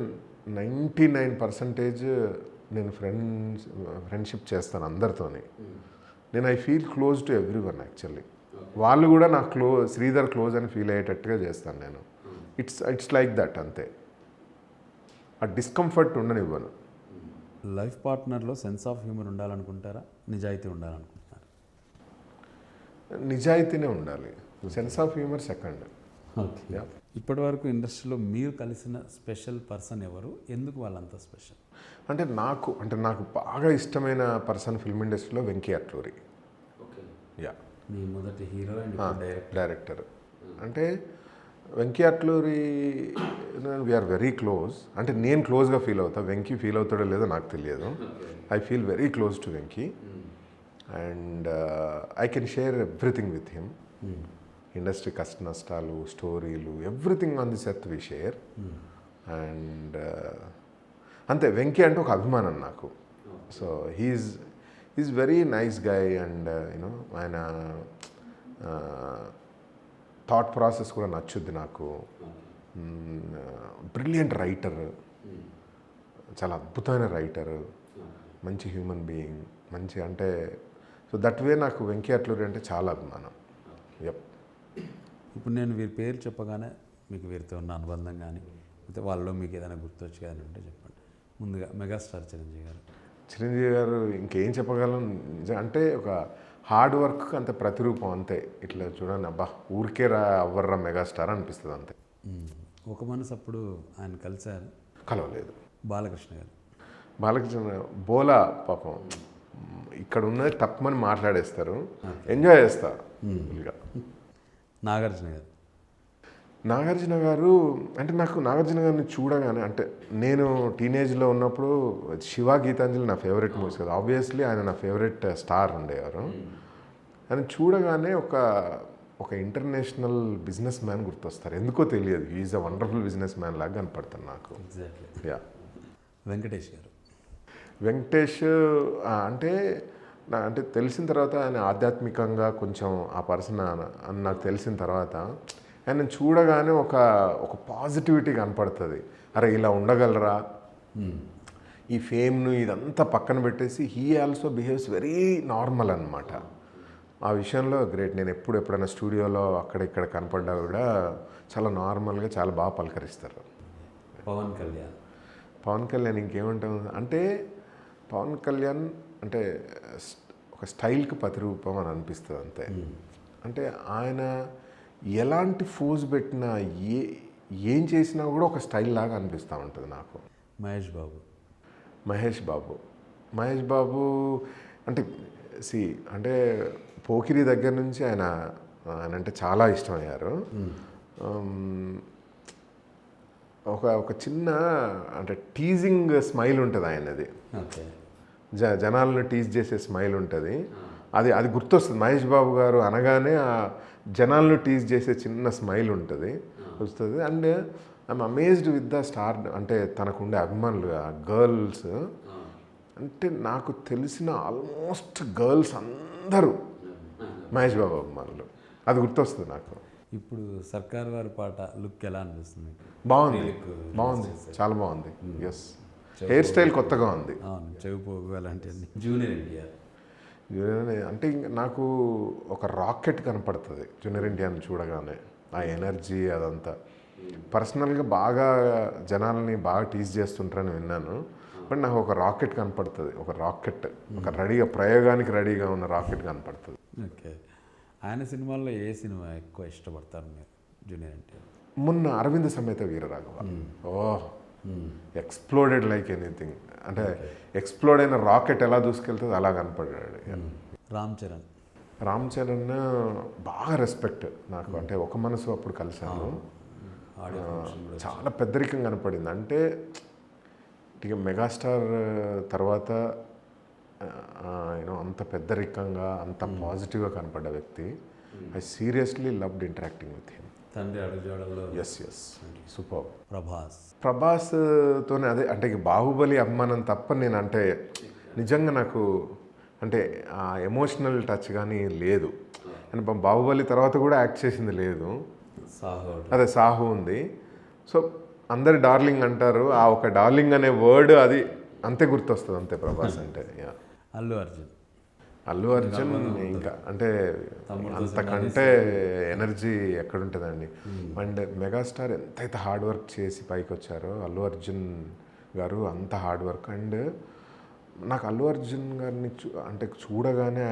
99% నేను ఫ్రెండ్షిప్ చేస్తాను అందరితోని. నేను I feel close to every one actually. వాళ్ళు కూడా నాకు శ్రీధర్ క్లోజ్ అని ఫీల్ అయ్యేటట్టుగా చేస్తాను నేను. ఇట్స్ లైక్ దట్, అంతే. ఆ డిస్కంఫర్ట్ ఉండనివ్వను. లైఫ్ పార్ట్నర్లో సెన్స్ ఆఫ్ హ్యూమర్ ఉండాలనుకుంటారా, నిజాయితీ ఉండాలనుకుంటున్నారా? నిజాయితీనే ఉండాలి, sense of humour second. Okay. ఇప్పటి వరకు ఇండస్ట్రీలో మీరు కలిసిన స్పెషల్ పర్సన్ ఎవరు, ఎందుకు వాళ్ళంత స్పెషల్? అంటే నాకు బాగా ఇష్టమైన పర్సన్ ఫిల్మ్ ఇండస్ట్రీలో వెంకీ అట్లూరి. యా. మీ మొదటి హీరో అండ్ డైరెక్టర్. అంటే Venky Atluri we're very close. అంటే నేను క్లోజ్గా ఫీల్ అవుతా, వెంకీ ఫీల్ అవుతాడో లేదో నాకు తెలియదు. I feel very close to Venky and I can share everything with him. Industry కష్ట నష్టాలు, స్టోరీలు, everything on the set we share. And అంతే, వెంకీ అంటే ఒక అభిమానం నాకు. So he's very nice guy and you know ఆయన థాట్ ప్రాసెస్ కూడా నచ్చుద్ది నాకు. బ్రిలియంట్ రైటర్, చాలా అద్భుతమైన రైటర్, మంచి హ్యూమన్ బీయింగ్, మంచి అంటే సో దట్ వే నాకు వెంకీ అట్లూరి అంటే చాలా అభిమానం. యప్. ఇప్పుడు నేను వీరి పేరు చెప్పగానే మీకు వీరితో ఉన్న అనుబంధం కానీ అయితే వాళ్ళలో మీకు ఏదైనా గుర్తొచ్చి కానీ ఉంటే చెప్పండి. ముందుగా మెగాస్టార్ చిరంజీవి గారు ఇంకేం చెప్పగలం. అంటే ఒక హార్డ్ వర్క్ అంత ప్రతిరూపం, అంతే. ఇట్లా చూడండి, అబ్బా ఊరికే అవ్వర్రా మెగాస్టార్ అనిపిస్తుంది, అంతే. ఒక మనసు అప్పుడు ఆయన కలిశారు? కలవలేదు. బాలకృష్ణ బోలా పాపం ఇక్కడ ఉన్నది తప్పమని మాట్లాడేస్తారు, ఎంజాయ్ చేస్తారు. నాగార్జున గారు అంటే నాకు నాగార్జున గారిని చూడగానే, అంటే నేను టీనేజ్లో ఉన్నప్పుడు శివ గీతాంజలి నా ఫేవరెట్ మూవీస్ కదా, ఆబ్వియస్లీ ఆయన నా ఫేవరెట్ స్టార్ ఉండేవారు. ఆయన చూడగానే ఒక ఒక ఇంటర్నేషనల్ బిజినెస్ మ్యాన్ గుర్తొస్తారు. ఎందుకో తెలియదు, is a wonderful business man లాగా కనపడతాను నాకు. ఎగ్జాక్ట్లీ. యా. వెంకటేష్ గారు. వెంకటేష్ అంటే అంటే తెలిసిన తర్వాత ఆయన ఆధ్యాత్మికంగా కొంచెం ఆ పర్సన్ అని నాకు తెలిసిన తర్వాత ఆయన చూడగానే ఒక ఒక పాజిటివిటీ కనపడుతుంది. అరే ఇలా ఉండగలరా, ఈ ఫేమ్ను ఇదంతా పక్కన పెట్టేసి he also behaves very normal అనమాట. ఆ విషయంలో గ్రేట్. నేను ఎప్పుడైనా స్టూడియోలో అక్కడ ఇక్కడ కనపడ్డా కూడా చాలా నార్మల్గా చాలా బాగా పలకరిస్తారు. పవన్ కళ్యాణ్. పవన్ కళ్యాణ్ ఇంకేమంటాం అంటే పవన్ కళ్యాణ్ అంటే ఒక స్టైల్కి ప్రతిరూపం అని అనిపిస్తుంది అంతే. అంటే ఆయన ఎలాంటి ఫోజ్ పెట్టినా ఏం చేసినా కూడా ఒక స్టైల్ లాగా అనిపిస్తూ ఉంటుంది నాకు. మహేష్ బాబు. మహేష్ బాబు అంటే అంటే పోకిరి దగ్గర నుంచి ఆయన అంటే చాలా ఇష్టమయ్యారు. ఒక చిన్న అంటే టీజింగ్ స్మైల్ ఉంటుంది ఆయనది. ఓకే. జనాలను టీజ్ చేసే స్మైల్ ఉంటుంది. అది గుర్తొస్తుంది. మహేష్ బాబు గారు అనగానే ఆ జనాలను టీజ్ చేసే చిన్న స్మైల్ ఉంటుంది వస్తుంది. And I'm amazed with the star అంటే తనకుండే అభిమానులు గర్ల్స్. అంటే నాకు తెలిసిన ఆల్మోస్ట్ గర్ల్స్ అందరూ మహేష్ బాబు అభిమానులు. అది గుర్తొస్తుంది నాకు. ఇప్పుడు సర్కార్ వారి పాట లుక్ ఎలా అనిపిస్తుంది? బాగుంది, చాలా బాగుంది. ఎస్, హెయిర్ స్టైల్ కొత్తగా ఉంది. అవును, చెవిపోగు అలాంటివన్నీ. జూనియర్ ఎన్టీఆర్. అంటే నాకు ఒక రాకెట్ కనపడుతుంది జూనియర్ ఎన్టీఆర్ని చూడగానే. ఆ ఎనర్జీ అదంతా పర్సనల్గా బాగా జనాలని బాగా టీజ్ చేస్తుంటారని విన్నాను. బట్ నాకు ఒక రాకెట్ కనపడుతుంది. ఒక ప్రయోగానికి రెడీగా ఉన్న రాకెట్ కనపడుతుంది. ఓకే. ఆయన సినిమాల్లో ఏ సినిమా ఎక్కువ ఇష్టపడతారు మీరు జూనియర్ ఎన్టీఆర్? మొన్న Aravinda Sametha Veeraraghava. Exploded like anything. అంటే ఎక్స్ప్లోడ్ అయిన రాకెట్ ఎలా దూసుకెళ్తుంది అలా కనపడ్డాడు. రామ్ చరణ్ బాగా రెస్పెక్ట్ నాకు. అంటే ఒక మనసు అప్పుడు కలిసాను. చాలా పెద్దరికం కనపడింది. అంటే ఇక మెగాస్టార్ తర్వాత అంత పెద్దరికంగా అంత పాజిటివ్గా కనపడ్డ వ్యక్తి. I seriously loved interacting with him. తండ్రి అడుగుజాడల్లో. Yes super. ప్రభాస్తోనే అదే అంటే బాహుబలి అభిమానం తప్ప నేను అంటే నిజంగా నాకు అంటే ఆ ఎమోషనల్ టచ్ కానీ లేదు. అండ్ బాహుబలి తర్వాత కూడా యాక్ట్ చేసింది లేదు. అదే సాహు ఉంది. సో అందరు డార్లింగ్ అంటారు. ఆ ఒక డార్లింగ్ అనే వర్డ్ అది అంతే గుర్తొస్తుంది అంతే ప్రభాస్ అంటే. అల్లు అర్జున్ ఇంకా అంటే అంతకంటే ఎనర్జీ ఎక్కడుంటుందండి. అండ్ మెగాస్టార్ ఎంతైతే హార్డ్ వర్క్ చేసి పైకి వచ్చారో అల్లు అర్జున్ గారు అంత హార్డ్ వర్క్. అండ్ నాకు అల్లు అర్జున్ గారిని అంటే చూడగానే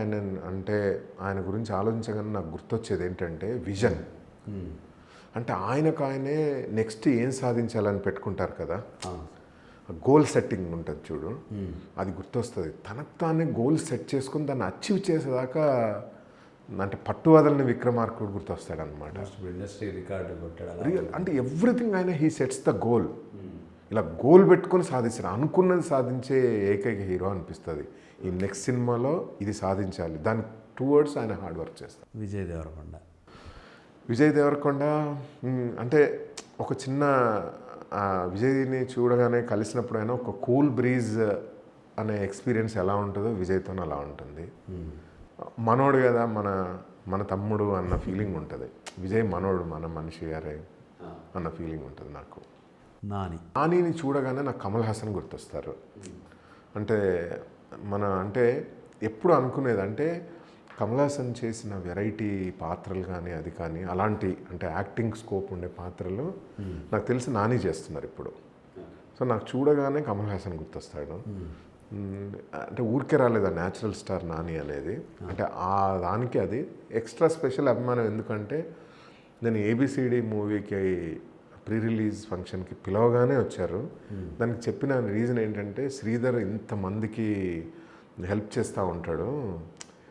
ఆయన గురించి ఆలోచించగానే నాకు గుర్తొచ్చేది ఏంటంటే విజన్. అంటే ఆయనే నెక్స్ట్ ఏం సాధించాలని పెట్టుకుంటారు కదా, గోల్ సెట్టింగ్ ఉంటుంది చూడు, అది గుర్తొస్తుంది. తనకు తానే గోల్ సెట్ చేసుకుని దాన్ని అచీవ్ చేసేదాకా అంటే పట్టు వదలని విక్రమార్కుడు గుర్తొస్తాడు అనమాట. ఇండస్ట్రీ రికార్డు కొట్టాడు. అంటే ఎవ్రీథింగ్ ఆయన హీ సెట్స్ ద గోల్. ఇలా గోల్ పెట్టుకొని సాధిస్తారు. అనుకున్నది సాధించే ఏకైక హీరో అనిపిస్తుంది. ఈ నెక్స్ట్ సినిమాలో ఇది సాధించాలి, దాని టువర్డ్స్ ఆయన హార్డ్ వర్క్ చేస్తారు. విజయ్ దేవరకొండ అంటే ఒక చిన్న విజయ్ని చూడగానే కలిసినప్పుడు అయినా ఒక కూల్ బ్రీజ్ అనే ఎక్స్పీరియన్స్ ఎలా ఉంటుందో విజయ్తో అలా ఉంటుంది. మనోడు కదా మన తమ్ముడు అన్న ఫీలింగ్ ఉంటుంది. విజయ్ మనోడు, మన మనిషి గారే అన్న ఫీలింగ్ ఉంటుంది నాకు. నానిని చూడగానే నాకు కమల్ హాసన్ గుర్తొస్తారు. అంటే అంటే ఎప్పుడు అనుకునేది అంటే కమల్ హాసన్ చేసిన వెరైటీ పాత్రలు కానీ అది కానీ అలాంటి అంటే యాక్టింగ్ స్కోప్ ఉండే పాత్రలు నాకు తెలిసి నాని చేస్తున్నారు ఇప్పుడు. సో నాకు చూడగానే కమల్ హాసన్ గుర్తొస్తాడు. అంటే ఊరికే రాలేదు ఆ న్యాచురల్ స్టార్ నాని అనేది. అంటే ఆ దానికి అది ఎక్స్ట్రా స్పెషల్ అభిమానం. ఎందుకంటే నేను ఏబిసిడి మూవీకి ప్రీ రిలీజ్ ఫంక్షన్కి పిలవగానే వచ్చారు. దానికి చెప్పిన రీజన్ ఏంటంటే శ్రీధర్ ఇంతమందికి హెల్ప్ చేస్తూ ఉంటాడు,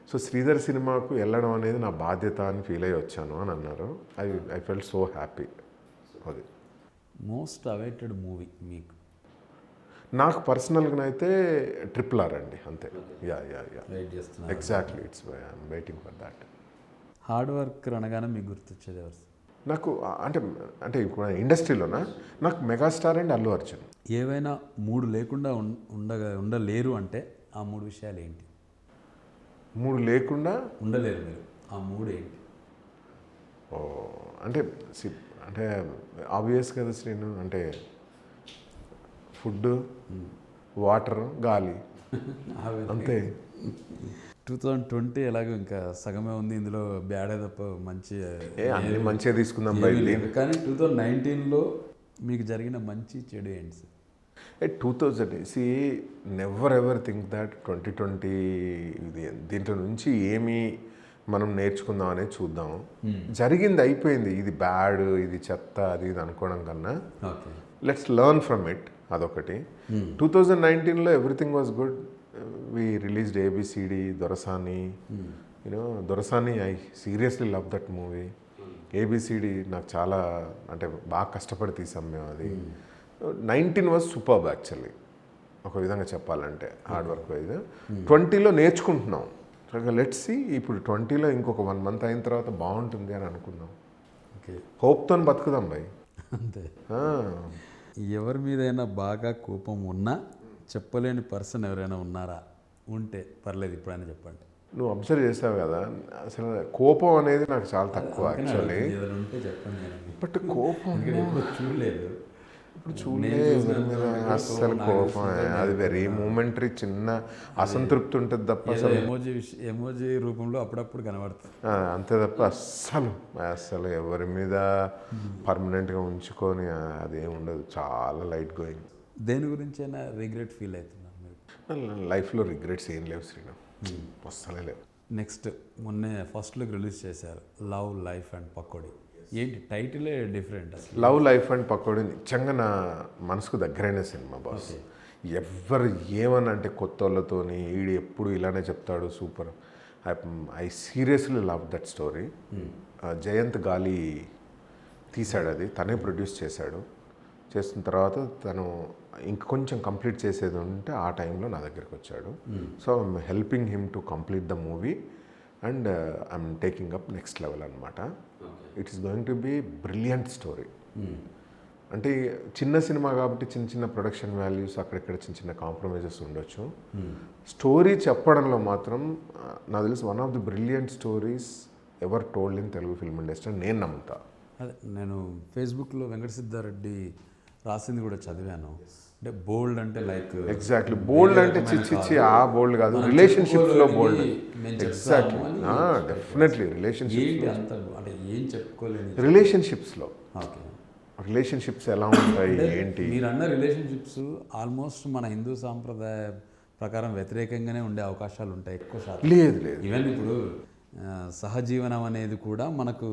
సో శ్రీధర్ సినిమాకు వెళ్ళడం అనేది నా బాధ్యత అని ఫీల్ అయ్యి వచ్చాను అని అన్నారు. I felt so happy. అది మోస్ట్ అవైటెడ్ మూవీ మీకు? నాకు పర్సనల్గా అయితే RRR అండి, అంతే. యా వెయిట్ చేస్తున్నా. Exactly, I'm waiting for that. Hard work అనగానే మీకు గుర్తొచ్చేది ఎవరు? నాకు అంటే అంటే ఇప్పుడు ఇండస్ట్రీలోనా నాకు మెగాస్టార్ అండ్ అల్లు అర్జున్. ఏవైనా 3 లేకుండా ఉండలేరు అంటే ఆ 3 విషయాలు ఏంటి? 3 లేకుండా ఉండలేరు మీరు, ఆ 3 ఏంటి? అంటే అంటే ఆబ్వియస్ కదా శ్రీను, అంటే ఫుడ్, వాటర్, గాలి, అంతే. 2020 ఎలాగో ఇంకా సగమే ఉంది, ఇందులో బ్యాడే తప్ప మంచి అన్ని మంచిగా తీసుకుందాం ఏమీ బయట. లేదు. కానీ 2019లో మీకు జరిగిన మంచి చెడు ఏంటి sir? 2000 never ever think that 2020 ఇది దీంట్లో నుంచి ఏమి మనం నేర్చుకుందాం అనేది చూద్దాం. జరిగింది అయిపోయింది, ఇది బ్యాడ్, ఇది చెత్త, అది ఇది అనుకోవడం కన్నా okay, let's learn from it, అదొకటి. 2019లో everything was good. We released ABCD, Dorasani. You know Dorasani, I seriously love that movie. ABCD నాకు చాలా, అంటే బాగా కష్టపడి తీసాం మేము అది. 19 వాజ్ సూపర్బ్ యాక్చువల్లీ, ఒక విధంగా చెప్పాలంటే హార్డ్ వర్క్ వైజ్. 20లో నేర్చుకుంటున్నాం. లెట్స్ సీ, ఇప్పుడు 20లో ఇంకొక 1 మంత్ అయిన తర్వాత బాగుంటుంది అని అనుకుందాం. ఓకే, హోప్తో బతుకుదాం భయ్, అంతే. ఆ. ఎవరి మీదైనా బాగా కోపం ఉన్నా చెప్పలేని పర్సన్ ఎవరైనా ఉన్నారా? ఉంటే పర్లేదు, ఇప్పుడైనా చెప్పండి. నువ్వు అబ్జర్వ్ చేసావు కదా, అసలు కోపం అనేది నాకు చాలా తక్కువ యాక్చువల్లీ. ఏదైనా ఉంటే చెప్పండి. బట్ కోపం ఎప్పుడు చూడలేదు, ఇప్పుడు చూడలే ఎవరి మీద అస్సలు కోపం. అది వెరీ మూమెంటరీ, చిన్న అసంతృప్తి ఉంటుంది తప్ప అసలు ఎమోజీ రూపంలో అప్పుడప్పుడు కనబడుతుంది, అంతే తప్ప అస్సలు ఎవరి మీద పర్మనెంట్గా ఉంచుకొని అదేం ఉండదు. చాలా లైట్ గోయింగ్. దేని గురించి అయినా రిగ్రెట్ ఫీల్ అవుతున్నారు మీరు? లైఫ్లో రిగ్రెట్స్ ఏం లేవు శ్రీను, వస్తలే లేవు. నెక్స్ట్ మొన్నే ఫస్ట్ లుక్ రిలీజ్ చేశారు, లవ్ లైఫ్ అండ్ పకోడీ. ఏంటి టైటిలే డిఫరెంట్ అసలు. లవ్ లైఫ్ అండ్ పకోడీ నిజంగా నా మనసుకు దగ్గరైన సినిమా బాస్. ఎవరు ఏమని అంటే కొత్త వాళ్ళతోని ఈడు ఎప్పుడు ఇలానే చెప్తాడు, super. I seriously love that story. Jayanth గాలి తీశాడు, అది తనే ప్రొడ్యూస్ చేశాడు. చేసిన తర్వాత తను ఇంకొంచెం కంప్లీట్ చేసేది ఉంటే ఆ టైంలో నా దగ్గరికి వచ్చాడు. So I'm helping him to complete the movie and I'm taking up next level అనమాట. It is going to be brilliant story. అంటే చిన్న సినిమా కాబట్టి చిన్న చిన్న ప్రొడక్షన్ వాల్యూస్, అక్కడెక్కడ చిన్న చిన్న కాంప్రమైజెస్ ఉండొచ్చు. స్టోరీ చెప్పడంలో మాత్రం నాకు తెలిసి one of the brilliant stories ever told in Telugu film industry అని నేను నమ్ముతా. అదే నేను ఫేస్బుక్లో వెంకట సిద్ధారెడ్డి రాసింది కూడా చదివాను. అంటే బోల్డ్ అంటే లైక్ ఎగ్జాక్ట్లీ బోల్డ్ అంటే చిచ్చి ఆ బోల్డ్ కాదు, రిలేషన్షిప్స్లో బోల్డ్. ఎగ్జాక్ట్లీ, డెఫినెట్లీ రిలేషన్షిప్స్, అంటే ఏం చెప్పుకోలేని రిలేషన్షిప్స్లో. ఓకే, రిలేషన్షిప్స్ ఎలా ఉంటాయి ఏంటి? మీరు అన్న రిలేషన్షిప్స్ ఆల్మోస్ట్ మన హిందూ సాంప్రదాయ ప్రకారం వ్యతిరేకంగానే ఉండే అవకాశాలు ఉంటాయి ఎక్కువ శాతం. లేదు ఈవెన్ ఇప్పుడు సహజీవనం అనేది కూడా మనకు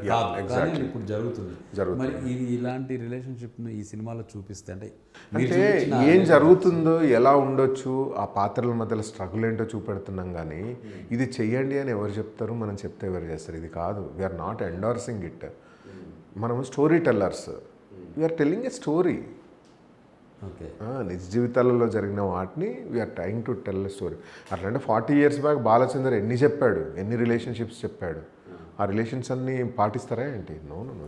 కాదు, కానీ ఇప్పుడు జరుగుతుంది. మరి ఇది ఇలాంటి రిలేషన్షిప్ను ఈ సినిమాలో చూపిస్తే అంటే ఏం జరుగుతుందో, ఎలా ఉండొచ్చు, ఆ పాత్రల మధ్యలో స్ట్రగుల్ ఏంటో చూపెడుతున్నాం. కానీ ఇది చెయ్యండి అని ఎవరు చెప్తారు, మనం చెప్తే ఎవరు చేస్తారు? ఇది కాదు. We're not endorsing it. మనము story tellers, we're telling a story. Okay, నిజ జీవితాలలో జరిగిన వాటిని we're trying to tell a story. అట్లంటే 40 years బ్యాక్ బాలచందర్ ఎన్ని చెప్పాడు, ఎన్ని రిలేషన్షిప్స్ చెప్పాడు, ఆ రిలేషన్స్ అన్నీ పాటిస్తారా ఏంటి? No no no,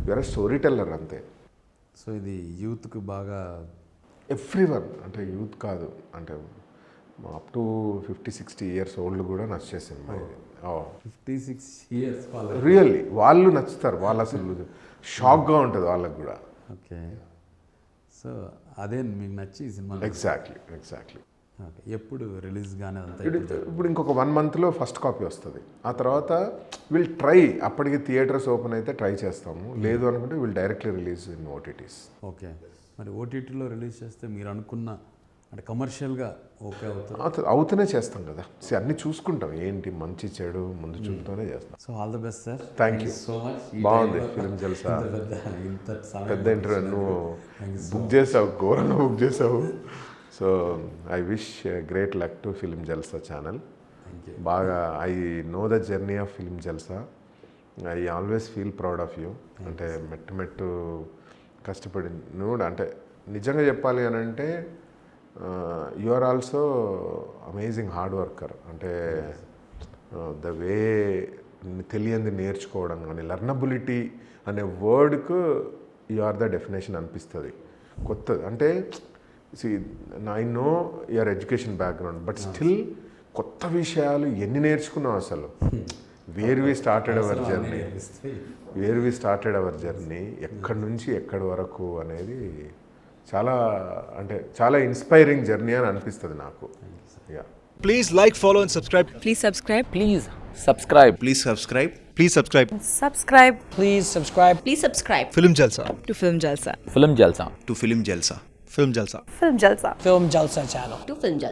we're story teller అంతే. సో ఇది యూత్కి బాగా, ఎవ్రీవన్ అంటే యూత్ కాదు, అంటే అప్ టు 50-60 years ఓల్డ్ కూడా నచ్చే సినిమా ఇది. 56 years రియల్లీ వాళ్ళు నచ్చుతారు, వాళ్ళు అసలు షాక్గా ఉంటుంది వాళ్ళకు కూడా. ఓకే, సో అదే మీకు నచ్చి ఈ సినిమా? ఎగ్జాక్ట్లీ. ఓకే, ఎప్పుడు రిలీజ్ కానీ అంతా? ఇప్పుడు ఇంకొక 1 monthలో ఫస్ట్ కాపీ వస్తుంది. ఆ తర్వాత విల్ ట్రై, అప్పటికి థియేటర్స్ ఓపెన్ అయితే ట్రై చేస్తాము, లేదు అనుకుంటే will directly release in OTTs. Okay, మరి ఓటీటీలో రిలీజ్ చేస్తే మీరు అనుకున్న అంటే కమర్షియల్గా ఓకే అవుతూనే చేస్తాం కదా, అన్నీ చూసుకుంటాం, ఏంటి మంచి చెడు ముందు చూపుతూనే చేస్తాం. So all the best sir. Thank you so much. బాగుంది ఫిలిం జల్సా, పెద్ద ఇంటర్వ్యూ నువ్వు బుక్ చేసావు, ఘోరంగా బుక్ చేసావు. So I wish great luck to film Jalsa channel. బాగా I know the journey of film Jalsa. I always feel proud of you. అంటే మెట్టు కష్టపడి నువ్వు, అంటే నిజంగా చెప్పాలి అని అంటే you are also amazing hard worker. అంటే ద వే తెలియంది నేర్చుకోవడం కానీ లర్నబిలిటీ అనే వర్డ్కు యు ఆర్ ద డెఫినేషన్ అనిపిస్తుంది. కొత్త అంటే I know your education background but still కొత్త విషయాలు ఎన్ని నేర్చుకున్నాం అసలు. Where we started our journey ఎక్కడి నుంచి ఎక్కడి వరకు అనేది చాలా అంటే చాలా ఇన్స్పైరింగ్ జర్నీ అని అనిపిస్తుంది నాకు. Yeah, Please like, follow and subscribe. Please subscribe. Please subscribe. Please subscribe. Please subscribe Subscribe Please subscribe Please subscribe Film Jalsa to Film Jalsa. Film Jalsa. to Film Jalsa. Film Jalsa. Film Jalsa. Film Jalsa channel. To Film Jalsa.